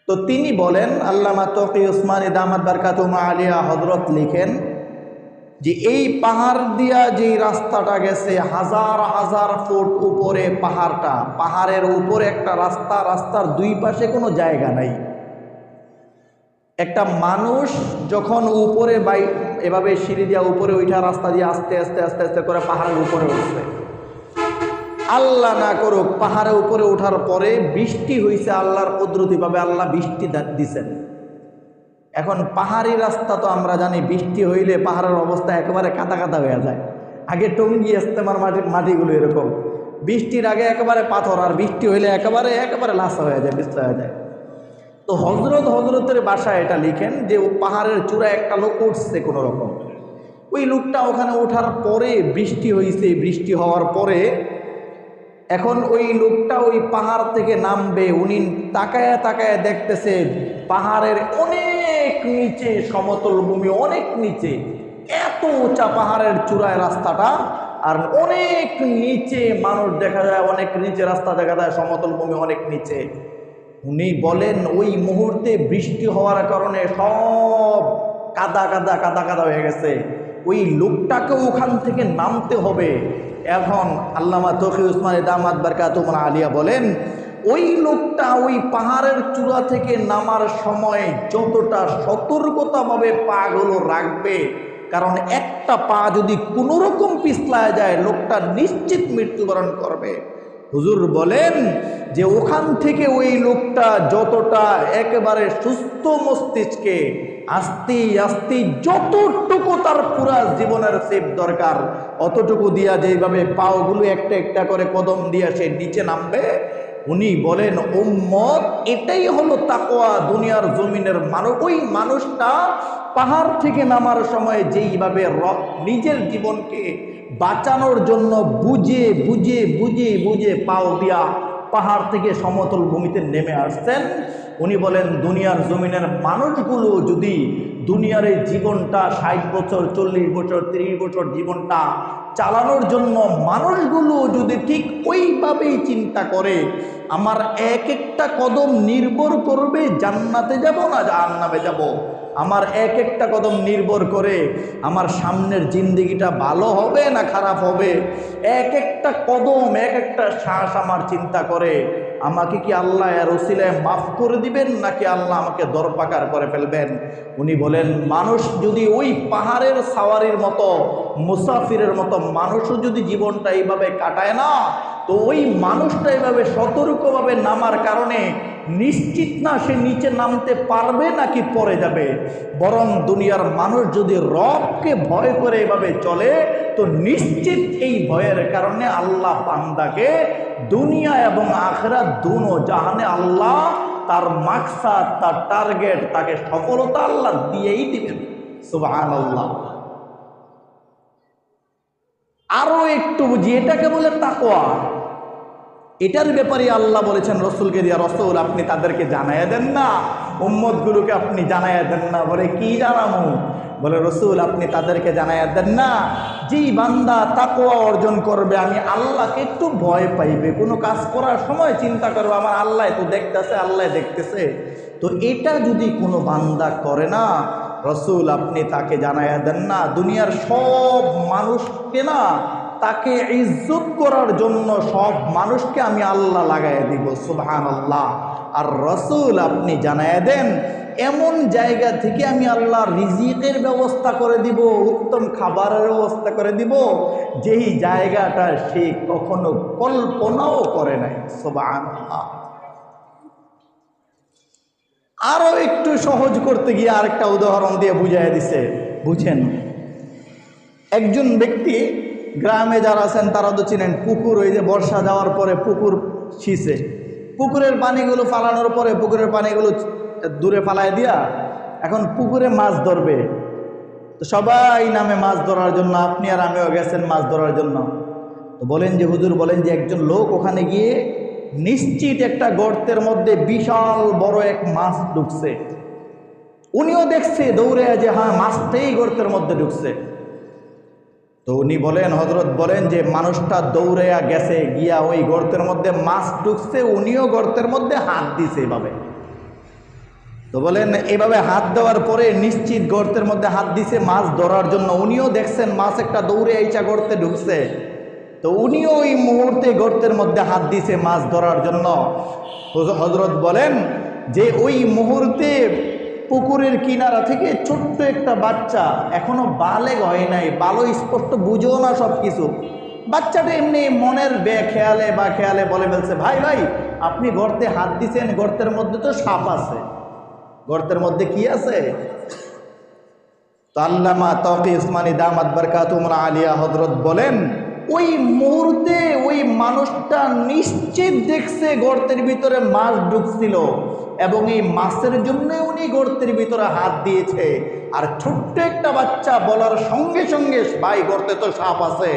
তো তিনি বলেন, আল্লামা তাকি উসমানী দামাত বারকাতুহুম আলিয়া হযরত লিখেন যে এই পাহাড় দিয়া যেই রাস্তাটা গেছে, হাজার হাজার ফুট উপরে পাহাড়টা, পাহাড়ের উপরে একটা রাস্তা, রাস্তার দুই পাশে কোনো জায়গা নাই। একটা মানুষ যখন উপরে এভাবে সিঁড়ি দিয়া উপরে ওইটা রাস্তা দিয়ে আস্তে আস্তে আস্তে আস্তে করে পাহাড়ের উপরে উঠছে, আল্লাহ না করুক পাহাড়ের উপরে ওঠার পরে বৃষ্টি হয়েছে, আল্লাহর কুদরতিভাবে আল্লাহ বৃষ্টি দিছেন। এখন পাহাড়ি রাস্তা তো আমরা জানি, বৃষ্টি হইলে পাহাড়ের অবস্থা একেবারে কাদা কাদা হয়ে যায়। আগে টঙ্গি ইস্তেমার মাটিগুলো এরকম, বৃষ্টির আগে একেবারে পাথর, আর বৃষ্টি হইলে একেবারে লাসা হয়ে যায়, বিস্তার হয়ে যায়। তো হজরতের বাসায় এটা লিখেন যে ও পাহাড়ের চূড়ায় একটা লোক উঠছে কোনো রকম, ওই লোকটা ওখানে ওঠার পরে বৃষ্টি হয়েছে, বৃষ্টি হওয়ার পরে এখন ওই লোকটা ওই পাহাড় থেকে নামবে, উনি তাকায়া তাকায়া দেখতেছে পাহাড়ের অনেক নিচে সমতল ভূমি, অনেক নিচে, এত উঁচা পাহাড়ের চূড়ায় রাস্তাটা, আর অনেক নিচে মানুষ দেখা যায়, অনেক নিচে রাস্তা দেখা যায়, সমতল ভূমি অনেক নিচে। উনি বলেন ওই মুহূর্তে বৃষ্টি হওয়ার কারণে সব কাদা কাদা কাদা কাদা হয়ে গেছে, ওই লোকটাকে ওখান থেকে নামতে হবে। এখন আল্লামা তাকি উসমানী দামাত বারকাতুহুম আলিয়া বলেন, ওই লোকটা ওই পাহাড়ের চূড়া থেকে নামার সময় যতটা সতর্কতাভাবে পাগুলো রাখবে, কারণ একটা পা যদি কোনো রকম পিছলায় যায় লোকটা নিশ্চিত মৃত্যুবরণ করবে, হুজুর বলেন যে ওখান থেকে ওই লোকটা যতটা একেবারে সুস্থ মস্তিষ্কে আস্তে আস্তে যতটুকু তার পুরা জীবনের সেফ দরকার অতটুকু দিয়া যেইভাবে পাওগুলো একটা একটা করে কদম দিয়া সে নিচে নামবে, উনি বলেন উম্মত এটাই হলো তাকওয়া দুনিয়ার জমিনের মানুষ। ওই মানুষটা পাহাড় থেকে নামার সময় যেইভাবে নিজের জীবনকে বাঁচানোর জন্য বুঝে বুঝে বুঝে বুঝে পাও দিয়া পাহাড় থেকে সমতল ভূমিতে নেমে আসছেন, উনি বলেন দুনিয়ার জমিনের মানুষগুলো যদি দুনিয়ার এই জীবনটা 60 বছর 40 বছর 30 বছর জীবনটা চালানোর জন্য মানুষগুলো যদি ঠিক ওইভাবেই চিন্তা করে, আমার এক একটা কদম নির্ভর করবে জান্নাতে যাব না জাহান্নামে যাব, আমার এক একটা কদম নির্ভর করে আমার সামনের জিন্দেগিটা ভালো হবে না খারাপ হবে, এক একটা কদম এক একটা শ্বাস আমার চিন্তা করে আমাকে কি আল্লাহ এর ওসিলায় মাফ করে দিবেন নাকি আল্লাহ আমাকে দরপাকার করে ফেলবেন। উনি বলেন মানুষ যদি ওই পাহাড়ের সাওয়ারির মতো মুসাফিরের মতো মানুষও যদি জীবনটা এইভাবে কাটায় না, তো ওই মানুষটা এইভাবে সতর্কভাবে নামার কারণে নিশ্চিত না সে নিচে নামতে পারবে নাকি পড়ে যাবে। বরং দুনিয়ার মানুষ যদি রবকে ভয় করে এভাবে চলে, তো নিশ্চিত এই ভয়ের কারণে আল্লাহ বান্দাকে দুনিয়া এবং আখিরাত দুনো জাহানে আল্লাহ তার মাকসাদ তার টার্গেট তাকে সফলতা আল্লাহ দিয়েই দিবেন। সুবহানাল্লাহ। আরো একটু বুঝি, এটাকে বলে তাকওয়া। এটার ব্যাপারে আল্লাহ বলেছেন রসুলকে দিয়া, রসুল আপনি তাদেরকে জানাইয়া দেন না, উম্মতগুলোকে আপনি জানাইয়া দেন না। বলে কি জানামু? বলে রসুল আপনি তাদেরকে জানাইয়া দেন না যেই বান্দা তাকওয়া অর্জন করবে, আমি আল্লাহকে একটু ভয় পাইবে, কোনো কাজ করার সময় চিন্তা করবে আমার আল্লাহ তো দেখতেছে, আল্লাহ দেখতেছে, তো এটা যদি কোনো বান্দা করে না, রসুল আপনি তাকে জানাইয়া দেন না দুনিয়ার সব মানুষকে না তাকে ইজ্জত করার জন্য সব মানুষকে আমি আল্লাহ লাগাইয়া দিব। সুবহানাল্লাহ। আর রসুল আপনি জানাইয়া দেন এমন জায়গা থেকে আমি আল্লাহ রিজিকের ব্যবস্থা করে দিব, উত্তম খাবারের ব্যবস্থা করে দিব যেই জায়গাটা সে কখনো কল্পনাও করে নাই। সুবহানাল্লাহ। আরো একটু সহজ করতে গিয়ে আরেকটা উদাহরণ দিয়ে বুঝাইয়া দিছে। বুঝেন, একজন ব্যক্তি গ্রামে যারা আছেন তারা তো চিনেন, পুকুর, ওই যে বর্ষা যাওয়ার পরে পুকুর ছিঁচে পুকুরের পানিগুলো ফালানোর পরে পুকুরের পানিগুলো দূরে ফালায় দিয়া এখন পুকুরে মাছ ধরবে। তো সবাই নামে মাছ ধরার জন্য, আপনি আর আমিও গেছেন মাছ ধরার জন্য। তো বলেন যে হুজুর বলেন যে একজন লোক ওখানে গিয়ে নিশ্চিত একটা গর্তের মধ্যে বিশাল বড় এক মাছ ঢুকছে, উনিও দেখছে দৌড়ে যে হ্যাঁ মাছটাই গর্তের মধ্যে ঢুকছে। তো উনি বলেন, হযরত বলেন যে মানুষটা দৌড়াইয়া গেছে, গিয়া ওই গর্তের মধ্যে মাছ ঢুকছে, উনিও গর্তের মধ্যে হাত দিছে এভাবে। তো বলেন এভাবে হাত দেওয়ার পরে নিশ্চিত গর্তের মধ্যে হাত দিছে মাছ ধরার জন্য, উনিও দেখছেন মাছ একটা দৌড়ে আইসা গর্তে ঢুকছে, তো উনিও ওই মুহূর্তে গর্তের মধ্যে হাত দিছে মাছ ধরার জন্য। হযরত বলেন যে ওই মুহূর্তে পুকুরের কিনারা থেকে ছোট্ট একটা বাচ্চা, এখনো বালেগ হয় নাই, ভালো স্পষ্ট বুঝেও না সব কিছু, বাচ্চাটা এমনি মনের খেয়ালে বা খেয়ালে বলে ফেলছে, ভাই ভাই আপনি গর্তে হাত দিছেন, গর্তের মধ্যে তো সাপ আছে। গর্তের মধ্যে কি আছে? তো আল্লামা তাকি উসমানী দামাত বারকাতুহুল আলিয়া হযরত বলেন ওই মুহূর্তে ওই মানুষটা নিশ্চিত দেখছে গর্তের ভিতরে মাছ ঢুকছিল এবং এই মাছের জন্য উনি গর্তের ভিতরে হাত দিয়েছে। আর ছোট্ট একটা বাচ্চা বলার সঙ্গে সঙ্গে ভাই গর্তে তো সাপ আছে,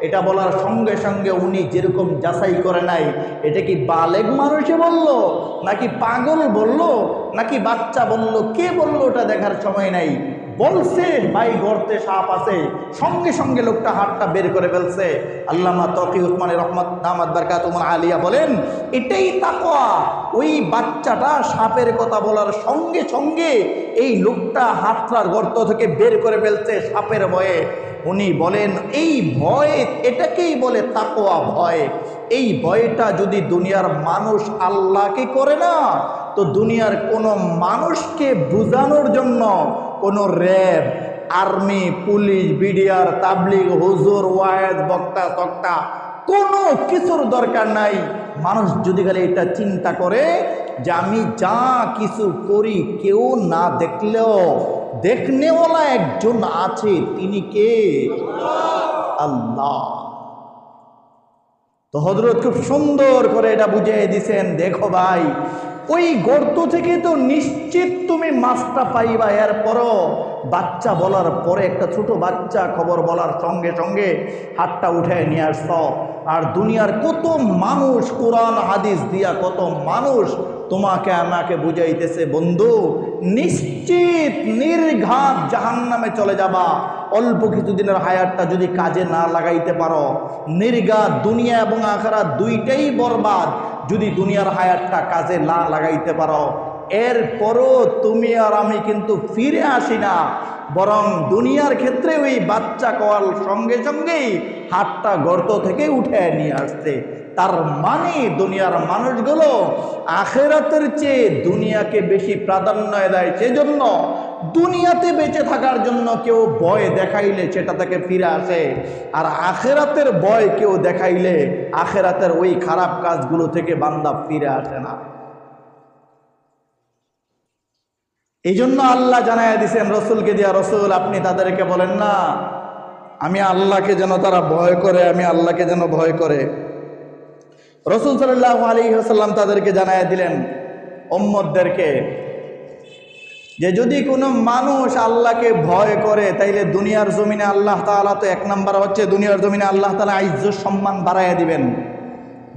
এটা বলার সঙ্গে সঙ্গে উনি যেরকম যাচাই করে নাই, এটা কি বালেগ মানুষে বলল নাকি পাগল বলল নাকি বাচ্চা বলল, কে বলল ওটা দেখার সময় নাই, বলছে ভাই গর্তে সাপ আছে, সঙ্গে সঙ্গে লোকটা হাতটা বের করে ফেলছে। আল্লামা তাকি উসমানী রহমত দামাত বারকাতুহুল আলিয়া বলেন এটাই তাকওয়া। ওই বাচ্চাটা সাপের কথা বলার সঙ্গে সঙ্গে এই লোকটা হাতটার গর্ত থেকে বের করে ফেলছে সাপের ভয়ে। উনি বলেন এই ভয়, এটাকেই বলে তাকওয়া ভয়। এই ভয়টা যদি দুনিয়ার মানুষ আল্লাহকে করে না, তো দুনিয়ার কোনো মানুষকে বুঝানোর জন্য কোনো র্যাব, আর্মি, পুলিশ, বিডিআর, তাবলিগ, হুজুর, ওয়ায়েজ, বক্তা তক্তা কোনো কিছুর দরকার নাই। মানুষ যদি খালি এটা চিন্তা করে যে আমি যা কিছু করি কেউ না দেখলেও দেখনেওয়ালা একজন আছে, তিনি কে? আল্লাহ। তো হযরত খুব সুন্দর করে এটা বুঝিয়ে দিছেন, দেখো ভাই, ওই গর্ত থেকে তো নিশ্চিত তুমি মাছটা পাইবা। এরপরও বাচ্চা বলার পরে, একটা ছোট বাচ্চা খবর বলার সঙ্গে সঙ্গে হাতটা উঠে নিয়ে আসছ। আর দুনিয়ার কত মানুষ কোরআন হাদিস দিয়া, কত মানুষ তোমাকে আমাকে বুঝাইতেছে, বন্ধু নিশ্চিত নির্ঘাত জাহান্নামে চলে যাবা। অল্প কিছুদিনের হায়াতটা যদি কাজে না লাগাইতে পারো, নির্ঘাত দুনিয়া এবং আখিরাত দুইটাই বরবাদ যদি দুনিয়ার হায়াতটা কাজে না লাগাইতে পারো। এরপরও তুমি আর আমি কিন্তু ফিরে আসি না, বরং দুনিয়ার ক্ষেত্রে ওই বাচ্চা কোয়াল সঙ্গে সঙ্গেই হাতটা গর্ত থেকে উঠে নিয়ে আসছে। তার মানে দুনিয়ার মানুষগুলো আখিরাতের চেয়ে দুনিয়াকে বেশি প্রাধান্য দেয়। সেজন্য দুনিয়াতে বেঁচে থাকার জন্য কেউ ভয় দেখাইলে সেটা থেকে ফিরে আসে, আর আখিরাতের ভয় কেউ দেখাইলে আখিরাতের ওই খারাপ কাজগুলো থেকে বান্দা ফিরে আসে না। এই জন্য আল্লাহ জানাইয়া দিয়েছেন রসুলকে দিয়া, রসুল আপনি তাদেরকে বলেন না আমি আল্লাহকে যেন তারা ভয় করে, আমি আল্লাহকে যেন ভয় করে। রসুল সাল্লাল্লাহু আলাইহি ওয়াসাল্লাম তাদেরকে জানাইয়া দিলেন উম্মতদেরকে যে যদি কোনো মানুষ আল্লাহকে ভয় করে তাইলে দুনিয়ার জমিনে আল্লাহ তাআলা তো এক নাম্বার হচ্ছে, দুনিয়ার জমিনে আল্লাহ তাআলা ইজ্জত সম্মান বাড়াইয়া দিবেন।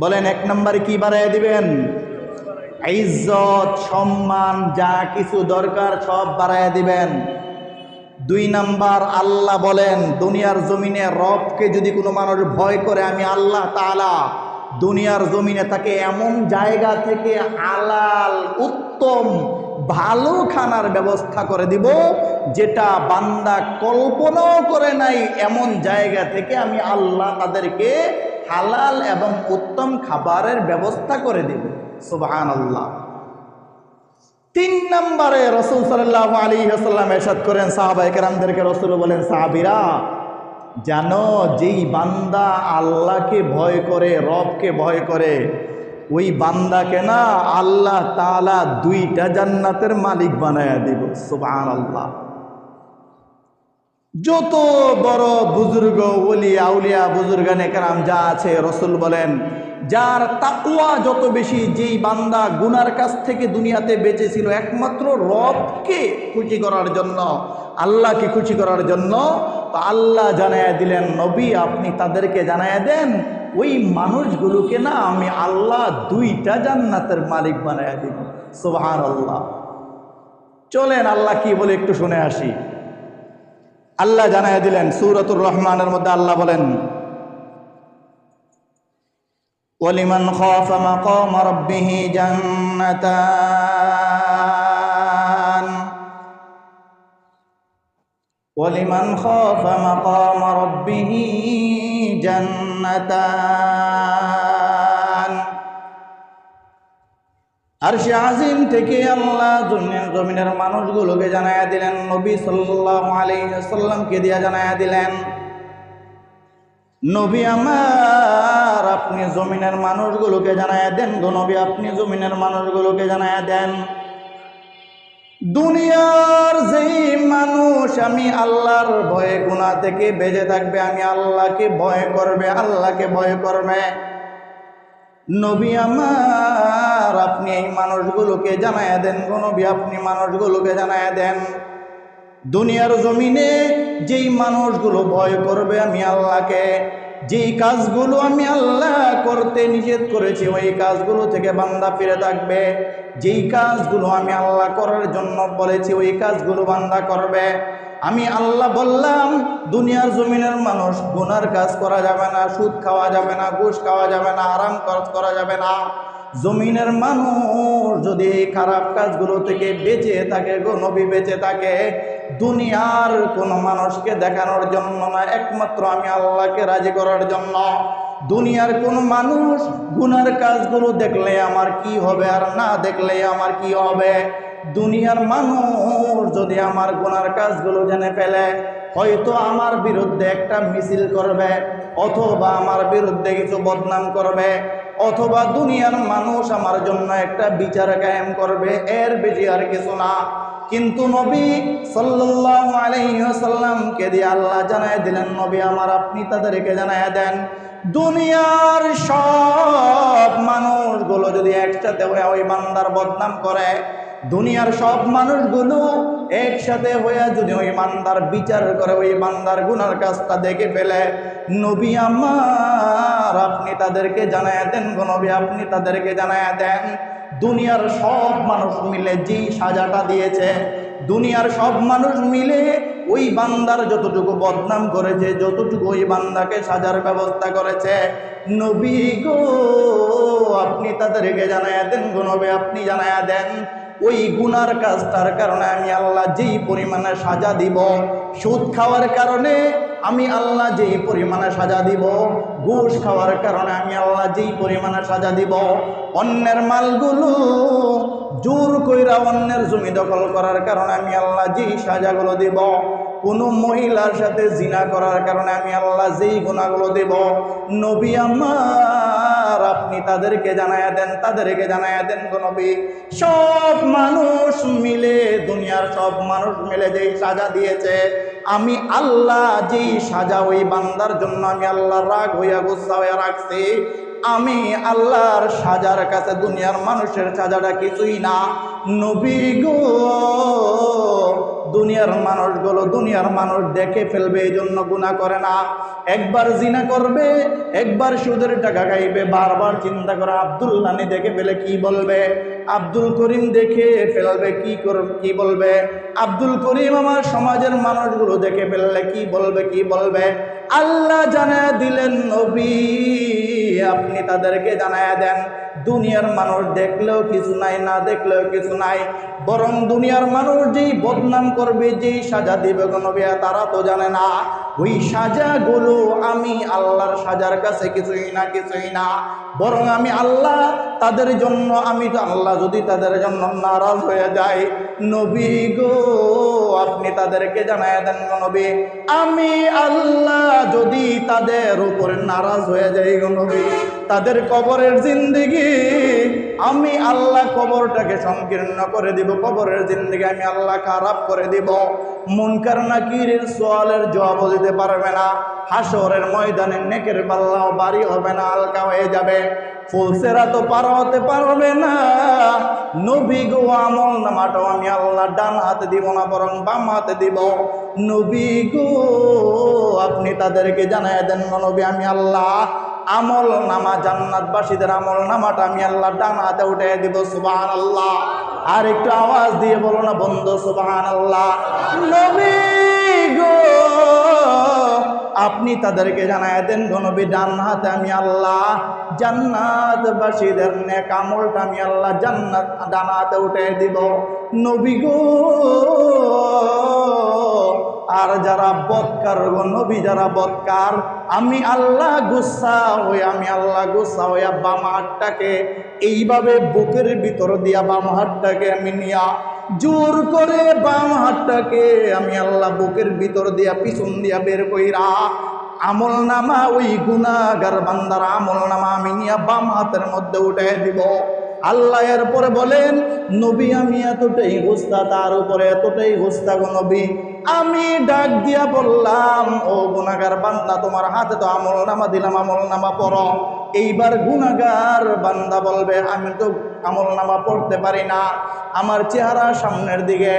বলেন এক নম্বরে কি বাড়াইয়া দিবেন? ইজ্জত সম্মান যা কিছু দরকার সব বাড়াইয়া দিবেন। দুই নাম্বার, আল্লাহ বলেন দুনিয়ার জমিনে রবকে যদি কোনো মানুষ ভয় করে, আমি আল্লাহ তাআলা দুনিয়ার জমিনে তাকে এমন জায়গা থেকে হালাল উত্তম ভালো খানার ব্যবস্থা করে দিব যেটা বান্দা কল্পনাও করে নাই। এমন জায়গা থেকে আমি আল্লাহ তাদেরকে হালাল এবং উত্তম খাবারের ব্যবস্থা করে দিব। সুবহানাল্লাহ। তিন নম্বরে রাসূল সাল্লাল্লাহু আলাইহি ওয়াসাল্লাম ইরশাদ করেন সাহাবায়ে কেরামদেরকে, রাসূল বলেন সাহাবীরা জানো যেই বান্দা আল্লাহকে ভয় করে, রবকে ভয় করে, ওই বান্দাকে না আল্লাহ তাআলা দুইটা জান্নাতের মালিক বানায়া দিব। সুবহানাল্লাহ। যত বড় বুজুর্গ ওলি আউলিয়া বুজুর্গানে কেরাম যা আছে, রাসূল বলেন যার তাকওয়া যত বেশি, যেই বান্দা গুনার কাছ থেকে দুনিয়াতে বেঁচে ছিল একমাত্র রবকে খুশি করার জন্য, আল্লাহকে খুশি করার জন্য, তো আল্লাহ জানায়া দিলেন নবী আপনি তাদেরকে জানায়া দেন ওই মানুষগুলোকে না আমি আল্লাহ দুইটা জান্নাতের মালিক বানায়া দিব। সুবহানাল্লাহ। চলেন আল্লাহ কি বলে একটু শুনে আসি। আল্লাহ জানায়া দিলেন সূরাতুর রহমানের মধ্যে আল্লাহ বলেন ওয়ালিমান খাফা মাকাম রাব্বিহি জান্নাতান ওয়ালিমান খাফা মাকাম রাব্বিহি জান্নাতান। আরশে আজিম থেকে আল্লাহ জমিনের মানুষগুলোকে জানায়া দিলেন, নবী সাল্লাল্লাহু আলাইহি ওয়াসাল্লামকে দিয়া জানায়া দিলেন নবী আমার আপনি জমিনের মানুষগুলোকে জানায়া দেন, গো নবী আপনি জমিনের মানুষগুলোকে জানায়া দেন দুনিয়ার যেই মানুষ আমি আল্লাহর ভয়ে গুনাহ থেকে বেঁচে থাকবে, আমি আল্লাহকে ভয় করবে, আল্লাহকে ভয় করবে, নবী আমার আপনি এই মানুষগুলোকে জানায়া দেন, গো নবী আপনি মানুষগুলোকে জানায়া দেন দুনিয়ার জমিনে যেই মানুষগুলো ভয় করবে আমি আল্লাহকে, যেই কাজগুলো আমি আল্লাহ করতে নিষেধ করেছি ওই কাজগুলো থেকে বান্দা ফিরে থাকবে, যেই কাজগুলো আমি আল্লাহ করার জন্য বলেছি ওই কাজগুলো বান্দা করবে। আমি আল্লাহ বললাম দুনিয়ার জমিনের মানুষ গুনার কাজ করা যাবে না, সুদ খাওয়া যাবে না, ঘুষ খাওয়া যাবে না, আরাম খরচ করা যাবে না। জমিনের মানুষ যদি এই খারাপ কাজগুলো থেকে বেঁচে থাকে, গো নবী বেঁচে থাকে, দুনিয়ার কোন মানুষকে দেখানোর জন্য না, একমাত্র আমি আল্লাহকে রাজি করার জন্য। দুনিয়ার কোন মানুষ গুনার কাজগুলো দেখলে আমার কি হবে আর না দেখলে আমার কি হবে, দুনিয়ার মানুষ যদি আমার গুনার কাজগুলো জেনে ফেলে, হয়তো আমার বিরুদ্ধে একটা মিছিল করবে, অথবা আমার বিরুদ্ধে কিছু বদনাম করবে, অথবা দুনিয়ার মানুষ আমার জন্য একটা বিচার কায়েম করবে, এর বেশি আর কিছু না। কিন্তু নবী সাল্লাল্লাহু আলাইহি ওয়াসাল্লামকে দিয়ে আল্লাহ জানায় দিলেন, নবী আমার আপনি তাদেরকে জানায় দেন, দুনিয়ার সব মানুষগুলো যদি একসাথে হয়ে ওই বান্দার বদনাম করে, দুনিয়ার সব মানুষগুলো একসাথে হয়ে যদি ওই বান্দার বিচার করে, ওই বান্দার গুনার কাজটা দেখে ফেলে, নবী আমার আপনি তাদেরকে জানায় দেন গো নবী, আপনি তাদেরকে জানায় দেন, দুনিয়ার সব মানুষ মিলে যেই সাজাটা দিয়েছে, দুনিয়ার সব মানুষ মিলে ওই বান্দার যতটুকু বদনাম করেছে, যতটুকু ওই বান্দাকে সাজার ব্যবস্থা করেছে, নবী গো আপনি তাদেরকে জানায়া দেন গো নবী, আপনি জানায়া দেন, ওই গুনার কাজটার কারণে আমি আল্লাহ যেই পরিমাণে সাজা দিব, সুদ খাওয়ার কারণে আমি আল্লাহ যেই পরিমাণে সাজা দিব, ঘুষ খাওয়ার কারণে আমি আল্লাহ যেই পরিমাণে সাজা দিব, অন্যের মালগুলো জোর কইরা অন্যের জমি দখল করার কারণে আমি আল্লাহ যেই সাজাগুলো দিব, কোনো মহিলার সাথে জিনা করার কারণে আমি আল্লাহ যেই গুনাহগুলো দেব, নবী আমার আপনি তাদেরকে জানায়া দেন, তাদেরকে জানায়া দেন গো নবী, সব মানুষ মিলে, দুনিয়ার সব মানুষ মিলে যেই সাজা দিয়েছে, আমি আল্লাহ যেই সাজা ওই বান্দার জন্য আমি আল্লাহ রাগ হইয়া গুসা হইয়া রাখছি, আমি আল্লাহর সাজার কাছে দুনিয়ার মানুষের সাজাটা কিছুই না। নবী গো দুনিয়ার মানুষগুলো, দুনিয়ার মানুষ দেখে ফেলবে, এই জন্য গুনাহ করে না। একবার জিনা করবে, একবার সুদের টাকা খাইবে, বারবার চিন্তা করে আব্দুল্লাহ দেখে ফেলে কি বলবে, আব্দুল করিম দেখে ফেলবে কি বলবে, আব্দুল করিম আমার সমাজের মানুষগুলো দেখে ফেললে কি বলবে, কি বলবে। আল্লাহ জানায়া দিলেন, নবী আপনি তাদেরকে জানায়া দেন, দুনিয়ার মানুষ দেখলেও কিছু নাই, না দেখলেও কিছু নাই, বরং দুনিয়ার মানুষ যেই বদনাম করবে, যেই সাজা দিবে গো নবী, তারা তো জানে না ওই সাজাগুলো আমি আল্লাহর সাজার কাছে কিছুই না, কিছুই না, বরং আমি আল্লাহ তাদের জন্য, আমি তো আল্লাহ যদি তাদের জন্য নারাজ হয়ে যায়, নবী গো আপনি তাদেরকে জানায় দেন গো নবী, আমি আল্লাহ যদি তাদের উপরে নারাজ হয়ে যাই গো নবী, তাদের কবরের জিন্দেগি আমি আল্লাহ কবরটাকে সংকীর্ণ করে দিব, কবরের জিন্দেগি আমি আল্লাহ খারাপ করে দিব, মুনকার নাকিরের সওয়ালের জবাব দিতে পারবে না, হাসরের ময়দানে নেকের পাল্লাও ভারী হবে না, হালকা হয়ে যাবে, ফুলসেরা তো পার হতে পারবে না। নবী গো আমল নামাটাও আমি আল্লাহ ডান হাতে দিব না, বরং বাম হাতে দিব, নবী গো আপনি তাদেরকে জানায় দেন নবী, আমি আল্লাহ আমল নামা, জান্নাতবাসীদের আমল নামাটা আমি আল্লাহ ডান হাতে উঠে দিব। সুবহানাল্লাহ। আর একটু আওয়াজ দিয়ে বলো না বন্ধু, সুবহানাল্লাহ। নবী গো আপনি তাদেরকে জানায় দেন গো নবী, ডান হাতে আমি আল্লাহ জান্নাতবাসীদের নেক আমলটা আমি আল্লাহ জান্নাত ডান হাতে উঠে দিব। নবী গো আর যারা বদকার গো নবী, যারা বদকার, আমি আল্লাহ গুসা হয়ে, আমি আল্লাহ গুসা হইয়া বাম হাতটাকে এইভাবে বুকের ভিতর দিয়া, বাম হাতটাকে আমি নিয়া জোর করে বাম হাতটাকে আমি আল্লাহ বুকের ভিতর দিয়া পিছন দিয়া বের কইরা আমল নামা, ওই গুনাহগার বান্দার আমল নামা আমি নিয়া বাম হাতের মধ্যে উঠে দিব। আল্লাহ এরপরে বলেন, নবী আমি এতটাই গুস্তা, তার উপরে এতটাই গুস্তা গো নবী, আমি ডাক দিয়া বললাম, ও গুনাহগার বান্দা তোমার হাতে তো আমল নামা দিলাম, আমল নামা পড়ো। এইবার গুনাহগার বান্দা বলবে, আমি তো আমল নামা পড়তে পারি না, আমার চেহারা সামনের দিকে,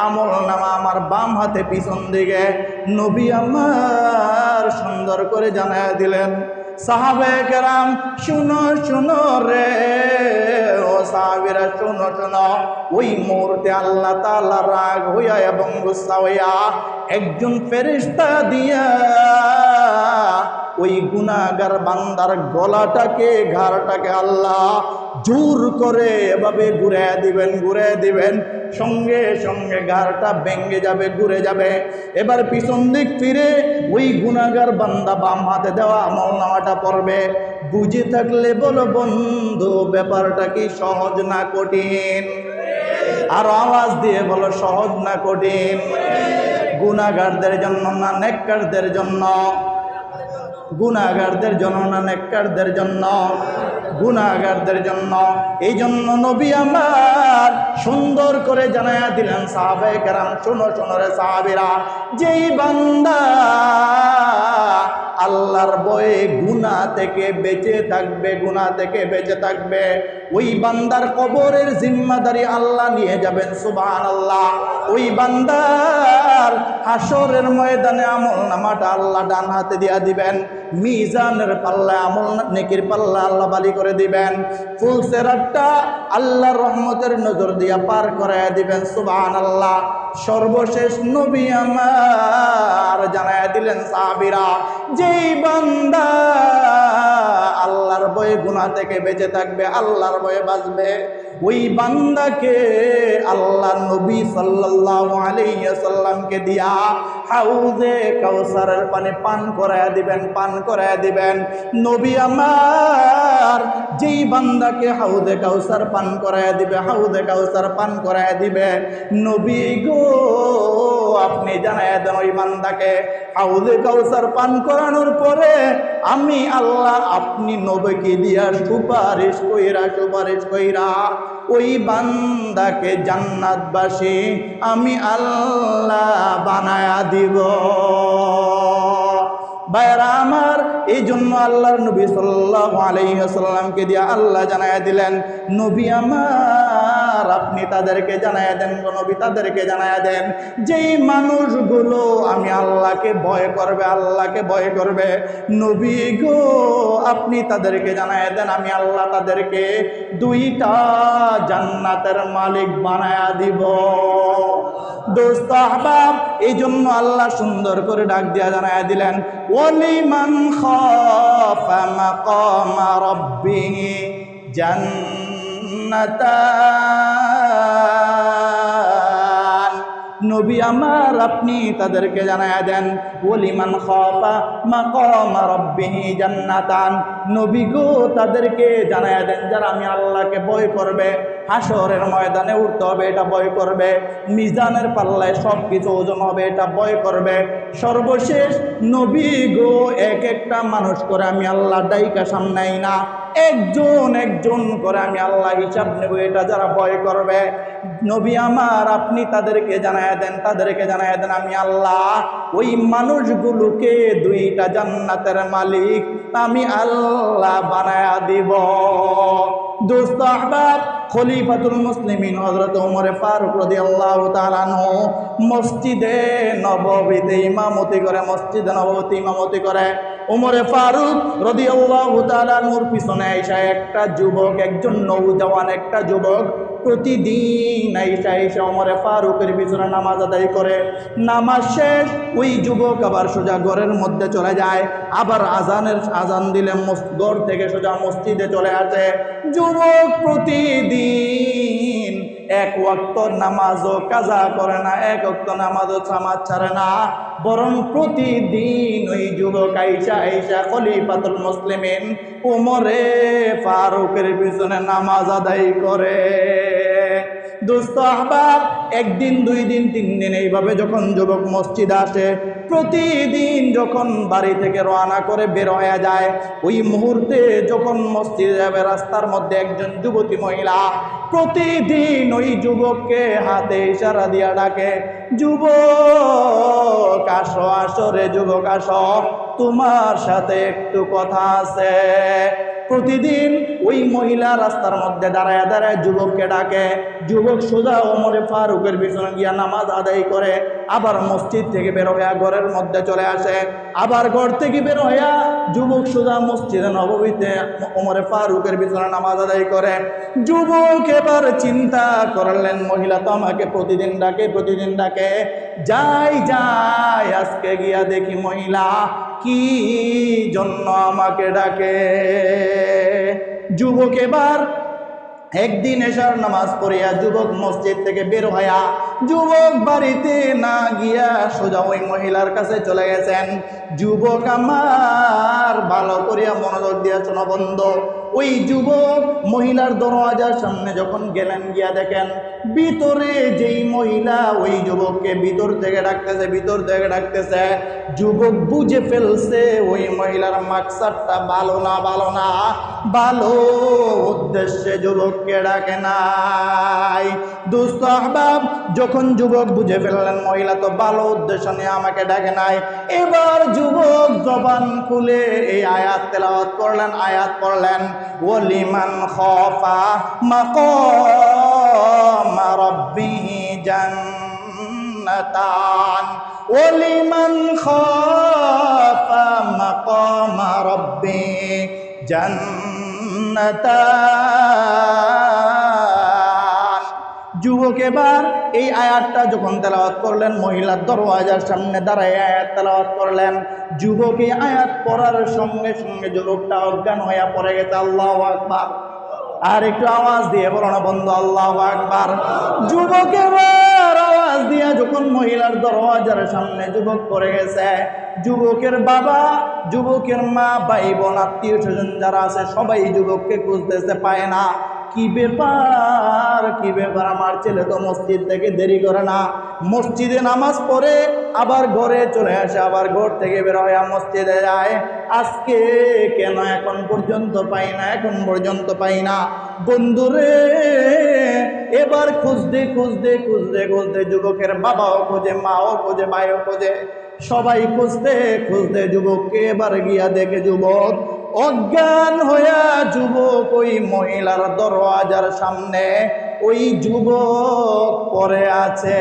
আমল নামা আমার বাম হাতে পিছন দিকে। নবী আমার সুন্দর করে জানায় দিলেন, সাহাবায়ে কেরাম শুনো শুনো রে, ও সাহাবীরা শুনো শুনো। ওই মুহূর্তে আল্লাহ তাআলা রাগ হইয়া এবং গুসা হইয়া একজন ফেরেশতা দিয়া ওই গুনাহগার বান্দার গলাটাকে, ঘাড়টাকে আল্লাহ জোর করে এভাবে ঘুরে দিবেন, ঘুরে দিবেন, সঙ্গে সঙ্গে ঘাড়টা ভেঙে যাবে, ঘুরে যাবে। এবার পিছন দিক ফিরে ওই গুনাহগার বান্দা বাম হাতে দেওয়া আমলনামাটা পড়বে। বুঝে থাকলে বলো বন্ধু, ব্যাপারটা কি সহজ না কঠিন? আর আওয়াজ দিয়ে বলো সহজ না কঠিন? গুনাহগারদের জন্য না নেককারদের জন্য? গুনাহগারদের জন্য না নেককারদের জন্য? গুনাহগারদের জন্য। এই জন্য নবী আমার সুন্দর করে জানায়া দিলেন সাহাবায়ে কেরাম, শোনো শোনো রে সাহাবীরা, যেই বান্দা আল্লাহর ভয়ে গুনাহ থেকে বেঁচে থাকবে, গুনাহ থেকে বেঁচে থাকবে, ওই বান্দার কবরের জিম্মাদারি আল্লাহ নিয়ে যাবেন। সুবহানাল্লাহ। ওই বান্দার হাসরের ময়দানে আমল নামাটা আল্লাহ ডান হাতে দিয়া দিবেন, মিজানের পাল্লা আমল নেকির পাল্লা আল্লাহ বালি করে দিবেন, ফুলসেরাতটা আল্লাহর রহমতের নজর দিয়া পার করায় দিবেন। সুবহানাল্লাহ। সর্বশেষ নবী আমার জানায়া দিলেন সাহাবীরা, যেই বান্দা আল্লাহর ভয়ে গুনাহ থেকে বেঁচে থাকবে, আল্লাহর ভয়ে বাঁচবে, ওই বান্দাকে আল্লাহ নবী সাল্লাল্লাহু আলাইহি ওয়াসাল্লামকে দিয়া হাউজে কাউসারের পানি পান করায়া দিবেন, পান করায়া দিবেন। নবী আমার যেই বান্দাকে হাউজে কাউসার পান করায়া দিবে, হাউজে কাউসার পান করায়া দিবে, নবী গো আপনি জানায়া দেন ওই বান্দাকে হাউজে কাউসার পান করানোর পরে আমি আল্লাহ আপনি নবীকে দিয়া সুপারিশ কইরা ওই বান্দাকে জান্নাতবাসী আমি আল্লাহ বানায়া দিব। ভাইরা আমার, এই জন্য আল্লাহর নবী সাল্লাল্লাহু আলাইহি ওয়াসাল্লামকে দিয়ে আল্লাহ জানায়া দিলেন, নবী আমার আপনি তাদেরকে জানায়া দেন, নবী তাদেরকে জানায়া দেন, যেই মানুষগুলো আমি আল্লাহকে ভয় করবে, আল্লাহকে ভয় করবে, নবী গো আপনি তাদেরকে জানায়া দেন আমি আল্লাহ তাদেরকে 2টা জান্নাতের মালিক বানায়া দিব। দোস্ত আহবাব, এই জন্য আল্লাহ সুন্দর করে ডাক দিয়া জানায়া দিলেন, ওয়ালিমান খাফা মাকামা রাব্বিহি জান্নাতান। নবী আমার আপনি তাদেরকে জানায়া দেন, ওয়ালিমান খাফা মাকামা রাব্বিহি জান্নাতান। নবী গো তাদেরকে জানায়া দেন যারা আমি আল্লাহকে ভয় করবে, হাসরের ময়দানে উঠতে হবে এটা ভয় করবে, মিজানের পাল্লায় সব কিছু ওজন হবে এটা ভয় করবে। সর্বশেষ নবী গো এক একটা মানুষ করে আমি আল্লাহ ডাইকা সামনাই না, একজন একজন করে আমি আল্লাহ হিসাব নেব, এটা যারা ভয় করবে, নবী আমার আপনি তাদেরকে জানায়া দেন, তাদেরকে জানায়া দেন আমি আল্লাহ ওই মানুষগুলোকে 2টা জান্নাতের মালিক আমি আল্লাহ বানায়া দিব। দোস্ত আহবাব, খলিফাতুল মুসলিমিন হযরত ওমর ফারুক রাদিয়াল্লাহু তাআলা আনহু মসজিদে নববীতে ইমামতি করে, মসজিদে নববীতে ইমামতি করে। ওমর ফারুক রাদিয়াল্লাহু তাআলা আনহুর পিছনে আইসা একটা যুবক, একজন নওজওয়ান একটা যুবক প্রতিদিন আইসা ওমর ফারুকের পিছনে নামাজ আদায় করে। নামাজ শেষ ওই যুবক আবার সোজা ঘরের মধ্যে চলে যায়, আবার আজান দিলে ঘর থেকে সোজা মসজিদে চলে আসে। যুবক প্রতিদিন 1 ওয়াক্ত নামাজও কাজা করে না, 1 ওয়াক্ত নামাজও সামাজ ছাড়ে না, বরং প্রতিদিন ওই যুবক আইসা খলিফাতুল মুসলিমিন ওমরে ফারুকের পিছনে নামাজ আদায় করে। দোস্ত আহবাব, 1 দিন 2 দিন 3 দিন এইভাবে যখন যুবক মসজিদে আসে, প্রতিদিন যখন বাড়ি থেকে রওনা করে বের হয়ে যায়, ওই মুহূর্তে যখন মসজিদে যাবে রাস্তার মধ্যে একজন যুবতী মহিলা প্রতিদিন ওই যুবককে হাতে ইশারা দিয়া ডাকে, যুবক আসো আসো রে যুবক আসো, তোমার সাথে একটু কথা আছে। প্রতিদিন ওই মহিলা রাস্তার মধ্যে দাঁড়ায় দাঁড়ায় যুবককে ডাকে, যুবক সোজা ওমরে ফারুকের পিছনে গিয়া নামাজ আদায় করে, আবার মসজিদ থেকে বের হইয়া ঘরের মধ্যে চলে আসে, আবার ঘর থেকে বের হইয়া যুবক সোজা মসজিদে নববীতে ওমরে ফারুকের পিছনে নামাজ আদায় করে। যুবক এবার চিন্তা করলেন, মহিলা তো আমাকে প্রতিদিন ডাকে, যাই আজকে গিয়া দেখি মহিলা কি জন্য আমাকে ডাকে। যুবক এবার একদিন এশার নামাজ পড়িয়া যুবক মসজিদ থেকে বের হইয়া যুবক বাড়িতে না গিয়া সোজা ওই মহিলার কাছে চলে গেছেন। যুবক আমার ভালো করিয়া মনোযোগ দিয়া শোনো বন্ধু, ওই যুবক মহিলার দরওয়াজার সামনে যখন গেলেন, গিয়া দেখেন ভিতরে যেই মহিলা ওই যুবককে ভিতর থেকে ডাকতেছে। যুবক বুঝে ফেলছে ওই মহিলার মাকসাদটা ভালো না, ভালো উদ্দেশ্যে যুবককে ডাকে নাই। দোস্ত আহবাব, যখন যুবক বুঝে ফেললেন মহিলা তো ভালো উদ্দেশ্য নিয়ে আমাকে ডাকে নাই, এবার যুবক জবান খুলে এই আয়াত তেলাওয়াত করলেন, আয়াত পড়লেন, ওয়ালিমান খাফা মাকামা রাব্বিহি জান্নাতান, ওয়ালিমান খাফা মাকামা রাব্বিহি জান্নাতান। যুবক এবার এই আয়াতটা যখন তেলাওয়াত করলেন, মহিলার দরওয়াজার সামনে দাঁড়ায় আয়াত তেলাওয়াত করলেন। যুবক এই আয়াত পড়ার সঙ্গে সঙ্গে যুবকটা অজ্ঞান হইয়া পড়ে গেছে। আল্লাহু আকবার। আর একটু আওয়াজ দিয়ে বলো না বন্ধু, আল্লাহু আকবার। যুবক এবার আওয়াজ দিয়া যখন মহিলার দরওয়াজার সামনে যুবক পড়ে গেছে, যুবকের বাবা, যুবকের মা, ভাই বোন, আত্মীয় স্বজন যারা আছে সবাই যুবককে খুঁজতেছে, পায় না। কি ব্যাপার, আমার ছেলে তো মসজিদ থেকে দেরি করে না, মসজিদে নামাজ পড়ে আবার ঘরে চলে আসে, আবার ঘর থেকে বের হয়ে মসজিদে যায়, আজকে কেন এখন পর্যন্ত পাই না। বন্ধুরে, এবার খুঁজতে যুবকের বাবাও খোঁজে, মাও খোঁজে, ভাইও খোঁজে, সবাই খুঁজতে যুবককে এবার গিয়া দেখে যুবক অজ্ঞান হইয়া যুবক ওই মহিলার দরওয়াজার সামনে ওই যুবক পড়ে আছে।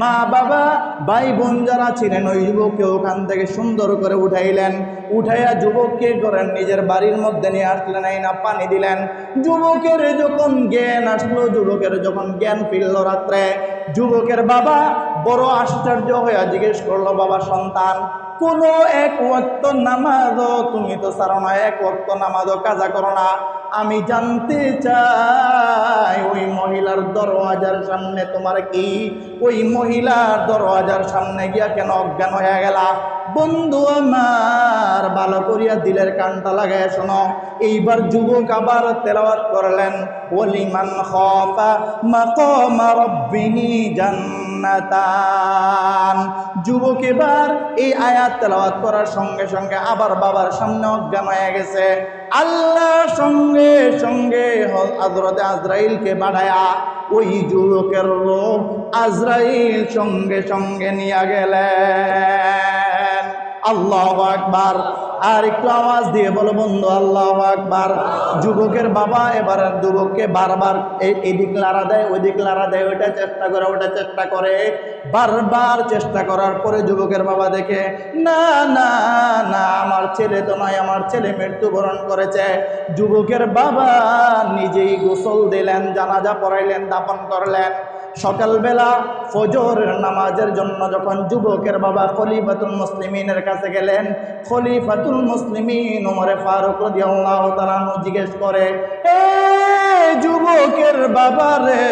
মা বাবা ভাই বোন যারা ছিলেন ওই যুবককে ওখান থেকে সুন্দর করে উঠাইয়া যুবককে করেন নিজের বাড়ির মধ্যে নিয়ে আসলেন, না পানি দিলেন। যুবকের যখন জ্ঞান আসলো, যুবকের যখন জ্ঞান ফিরল রাত্রে, যুবকের বাবা বড় আশ্চর্য হইয়া জিজ্ঞেস করলো, বাবা সন্তান, কোনো এক ওয়াক্ত নামাজও তুমি তো ছাড়ো না, এক ওয়াক্ত নামাজও কাজা করো না, আমি জানতে চাই ওই মহিলার দরওয়াজার সামনে তোমার কি? ওই মহিলার দরওয়াজার সামনে গিয়া কেন অজ্ঞান হয়ে গেলা? বন্ধু আমার, ভালো করিয়া দিলের কানটা লাগায় শোনো। এইবার যুবক আবার তেলাওয়াত করলেন, ওয়ালিমান খাফা মাকামা রাব্বিহি জান্নাতান। যুবক এবার এই আয়াত তেলাওয়াত করার সঙ্গে সঙ্গে আবার বাবার সামনে অজ্ঞান হয়ে গেছে। আল্লাহ সঙ্গে সঙ্গে হযরত আজরাইলকে বাড়ায়া ওই যুবকের রূহ আজরাইল সঙ্গে সঙ্গে নিয়ে গেলেন। আল্লাহু আকবার। আর একটু আওয়াজ দিয়ে বলো বন্ধু, আল্লাহু আকবার। যুবকের বাবা এবার যুবককে বারবার এদিক লাড়া দেয়, ওইদিক লাড়া দেয়, ওটা চেষ্টা করে, বারবার চেষ্টা করার পরে যুবকের বাবা দেখে না না না, আমার ছেলে তো নয়, আমার ছেলে মৃত্যুবরণ করেছে। যুবকের বাবা নিজেই গোসল দিলেন, জানাজা পড়াইলেন, দাফন করলেন। সকালবেলা ফজরের নামাজের জন্য যখন যুবকের বাবা খলিফাতুল মুসলিমিনের কাছে গেলেন, খলিফাতুল মুসলিমিন ওমর ফারুক রাদিয়াল্লাহু তাআলা জিজ্ঞেস করে, এ যুবকের বাবা রে,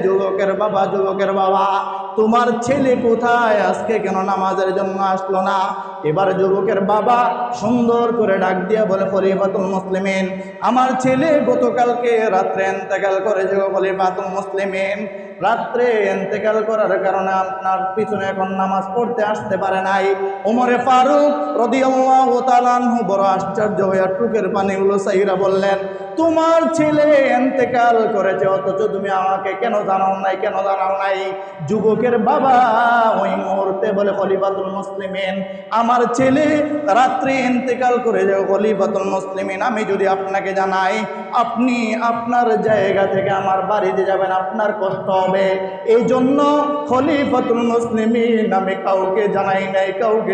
যুবকের বাবা, তোমার ছেলে কোথায়? আজকে কেন নামাজের জন্য আসলো না? এবার যুবকের বাবা সুন্দর করে ডাক দিয়া বলে, খলিফাতুল মুসলিমিন, আমার ছেলে গতকালকে রাত্রে ইন্তেকাল করেছে। খলিফাতুল মুসলিমিন, রাত্রে ইন্তেকাল করার কারণে আপনার পিছনে এখন নামাজ পড়তে আসতে পারে নাই। ওমর ফারুক রাদিয়াল্লাহু তাআলা আনহু বড় আশ্চর্য হয়ে চোখের পানিগুলো চাইরা বললেন, তোমার ছেলে ইন্তেকাল করেছে অথচ তুমি আমাকে কেন জানাও নাই? যুবকের বাবা ওই মুহূর্তে বলে, খলিফাতুল মুসলিমিন, আমার ছেলে রাত্রে ইন্তেকাল করেছে। খলিফাতুল মুসলিমিন, আমি যদি আপনাকে জানাই, আপনি আপনার জায়গা থেকে আমার বাড়িতে যাবেন, আপনার কষ্ট হবে। এই জন্য খলিফাতুল মুসলিমিন, আমি কাউকে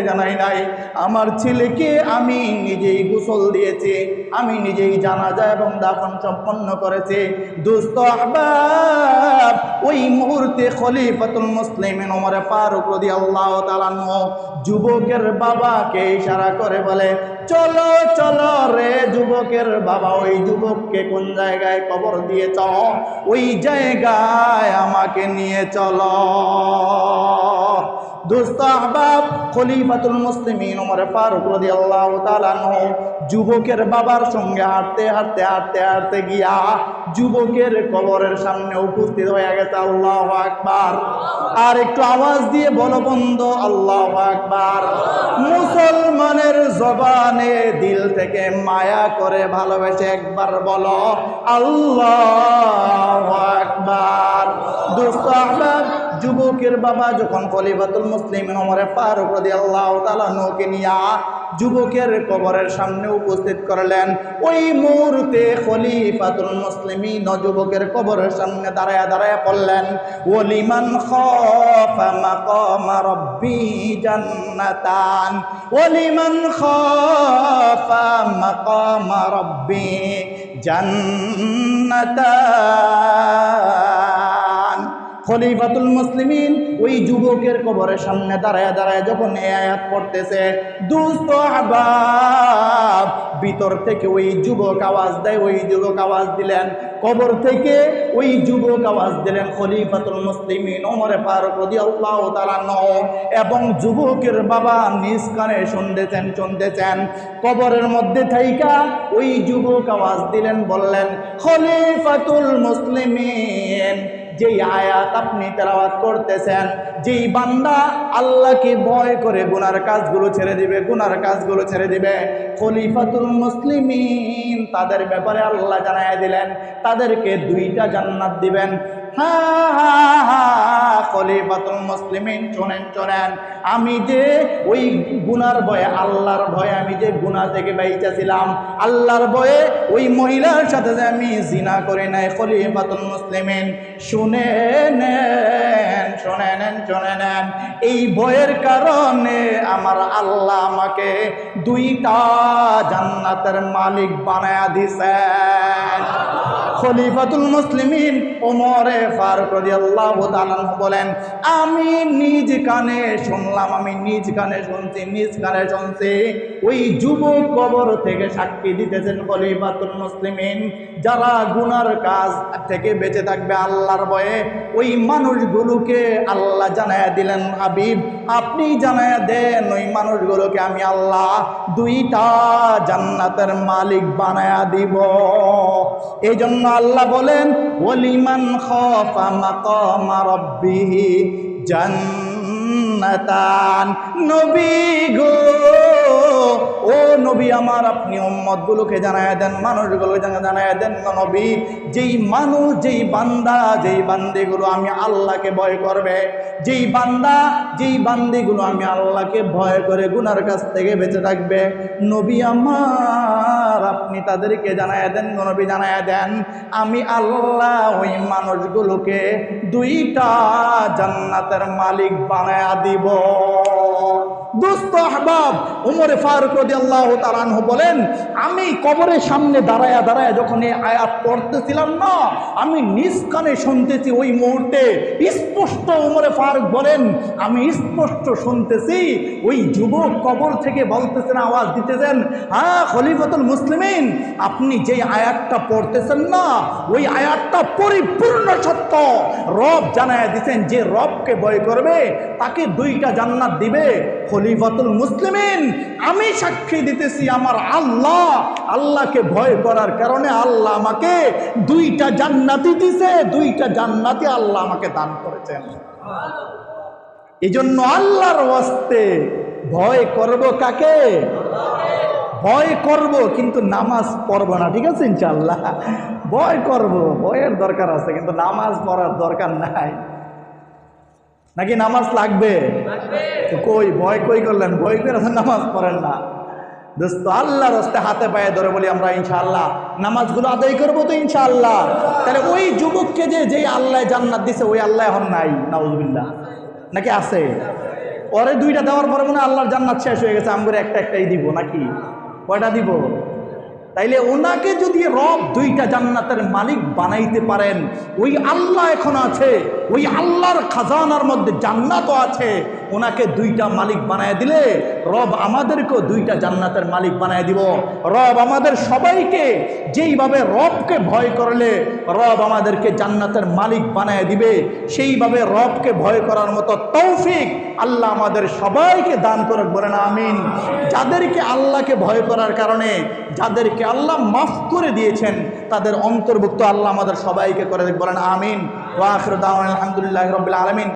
জানাই নাই। আমার ছেলেকে আমি নিজেই গোসল দিয়েছি, আমি নিজেই জানাজা এবং দাফন সম্পন্ন করেছি। দোস্ত আহবাব, ওই মুহূর্তে খলিফাতুল মুসলিমিন ওমর ফারুক রাদিয়াল্লাহু তাআলা যুবকের বাবাকে ইশারা করে বলে, চলো রে। যুবকের বাবা ওই যুবককে কোন জায়গায় কবর দিয়েছ, ওই জায়গায় আমাকে নিয়ে চলো। দোস্ত আহবাব, খলিফাতুল মুসলিমিন ওমর ফারুক রাদিয়াল্লাহু তাআলা আনহু যুবকের বাবার সঙ্গে হাঁটতে গিয়া যুবকের কবরের সামনে উপস্থিত হয়ে গেছে। আল্লাহু আকবার। আর একটু আওয়াজ দিয়ে বলো বন্ধু, আল্লাহু আকবার। মুসলমানের জবানে দিল থেকে মায়া করে ভালোবেসে একবার বলো আল্লাহু আকবার। দোস্ত আহবাব, যুবকের বাবা যখন খলিফাতুল মুসলিমিন ওমর ফারুক রাদিয়াল্লাহু তাআলা আনহুকে নিয়া যুবকের কবরের সামনে উপস্থিত করলেন, ওই মুহূর্তে খলিফাতুল মুসলিমিন যুবকের কবরের সামনে দাঁড়ায়া পড়লেন, ওয়ালিমান খাফা মাকামা রাব্বি জান্নাতান, ওয়ালিমান খাফা মাকামা রাব্বি জান্নাতান। খলিফাতুল মুসলিমিন ওই যুবকের কবরের সামনে দাঁড়ায় যখন এই আয়াত পড়তেছে, দুস্থ আহবাব, ভিতর থেকে ওই যুবক আওয়াজ দেয়, ওই যুবক আওয়াজ দিলেন, কবর থেকে ওই যুবক আওয়াজ দিলেন খলিফাতুল মুসলিমিন ওমর ফারুক রাদিয়াল্লাহু তাআলা আনহু, এবং যুবকের বাবা নিজ কানে শুনতেছেন। কবরের মধ্যে থাইকা ওই যুবক আওয়াজ দিলেন, বললেন, খলিফাতুল মুসলিমিন, যেই আয়াত আপনি তেলাওয়াত করতেছেন, যেই বান্দা আল্লাহকে ভয় করে গুনার কাজগুলো ছেড়ে দিবে, খলিফাতুল মুসলিমিন তাদের ব্যাপারে আল্লাহ জানায়া দিলেন তাদেরকে 2টা জান্নাত দিবেন। খলিফাতুল মুসলিমিন শোনেন, আমি যে ওই গুনার ভয়ে, আল্লাহর ভয়ে আমি যে গুনাহ থেকে বাইচাছিলাম, আল্লাহর ভয়ে ওই মহিলার সাথে যে আমি জিনা করি নাই, খলিফাতুল মুসলিমিন শুনে নেন, এই ভয়ের কারণে আমার আল্লাহ আমাকে 2টা জান্নাতের মালিক বানায়া দিছেন। খলিফাতুল মুসলিমিন ওমর ফারুক রাদিয়াল্লাহু তাআলা আনহু বলেন, আমি নিজ কানে শুনলাম, আমি নিজ কানে শুনছি, ওই যুবক কবর থেকে সাক্ষী দিতেছেন খলিফাতুল মুসলিমিন, যারা গুনার কাজ থেকে বেঁচে থাকবে আল্লাহর ভয়ে, ওই মানুষগুলোকে আল্লাহ জানায়া দিলেন, হাবিব আপনি জানায়া দেন ওই মানুষগুলোকে আমি আল্লাহ 2টা জান্নাতের মালিক বানায়া দিব। এই জন্য আল্লাহ বলেন, ওয়ালিমান খাফা মাকামা রাব্বিহি জান্নাতান। নবী গো, ও নবী আমার, আপনি উম্মতগুলোকে জানায়া দেন, মানুষগুলোকে জানায়া দেন নবী, যেই মানুষ, যেই বান্দা, যেই বান্দিগুলো আমি আল্লাহকে ভয় করবে, যেই বান্দিগুলো আমি আল্লাহকে ভয় করে গুনার কাছ থেকে বেঁচে থাকবে, নবী আমার আপনি তাদেরকে জানায়া দেন, নবী জানায়া দেন, আমি আল্লাহ ওই মানুষগুলোকে 2টা জান্নাতের মালিক বানায়া দিব। দোস্ত আহবাব, ওমর ফারুক রাদিয়াল্লাহু তাআলা আনহু বলেন, আমি কবরের সামনে দাঁড়ায়া যখন এই আয়াত পড়তেছিলাম না, আমি নিজ কানে শুনতেছি, ওই মুহূর্তে স্পষ্ট ওমর ফারুক বলেন, আমি স্পষ্ট শুনতেছি ওই যুবক কবর থেকে বলতেছেন, আওয়াজ দিতেছেন, হ্যাঁ খলিফাতুল মুসলিমিন, আপনি যে আয়াতটা পড়তেছেন না, ওই আয়াতটা পরিপূর্ণ সত্য। রব জানায়া দিতেন, যে রবকে ভয় করবে তাকে 2টা জান্নাত দিবে। খলিফাতুল মুসলিমিন, আমি সাক্ষী দিতেছি, আমার আল্লাহকে ভয় করার কারণে আল্লাহ আমাকে 2টা জান্নাতি দিছে, 2টা জান্নাতি আল্লাহ আমাকে দান করেছেন। এই জন্য আল্লাহর ওয়াস্তে ভয় করব কাকে? ভয় করব, কিন্তু নামাজ পড়ব না, ঠিক আছে ইনশাআল্লাহ। ভয় করব, ভয়ের দরকার আছে, কিন্তু নামাজ পড়ার দরকার নাই। নাকি নামাজ লাগবে? কই ভয় করলেন, ভয় করে নামাজ পড়েন না। দোস্ত আল্লাহর রাস্তায় হাতে পায়ে ধরে বলি আমরা ইনশাআল্লাহ নামাজগুলো আদায় করবো তো ইনশাআল্লাহ। তাহলে ওই যুবককে যে আল্লাহ জান্নাত দিছে, ওই আল্লাহ এখন নাই, নাউজুবিল্লাহ, নাকি আছে? পরে 2টা দেওয়ার পরে মনে আল্লাহর জান্নাত শেষ হয়ে গেছে, আমরা একটাই দিব, নাকি কয়টা দিব? তাইলে ওনাকে যদি রব 2টা জান্নাতের মালিক বানাইতে পারেন, ওই আল্লাহ এখন আছে, ওই আল্লাহর খাজানার মধ্যে জান্নাতও আছে, ওনাকে দুইটা মালিক বানায় দিলে রব আমাদেরকেও দুইটা জান্নাতের মালিক বানায় দিব। রব আমাদের সবাইকে যেইভাবে রবকে ভয় করলে রব আমাদেরকে জান্নাতের মালিক বানায় দিবে, সেইভাবে রবকে ভয় করার মতো তৌফিক আল্লাহ আমাদের সবাইকে দান করে, বলেন আমিন। যাদেরকে আল্লাহকে ভয় করার কারণে যাদেরকে আল্লাহ মাফ করে দিয়েছেন তাদের অন্তর্ভুক্ত আল্লাহ আমাদের সবাইকে করে, বলেন আমিন। ওয়া আখিরু দাওয়ানা আলহামদুলিল্লাহি রাব্বিল আলামিন।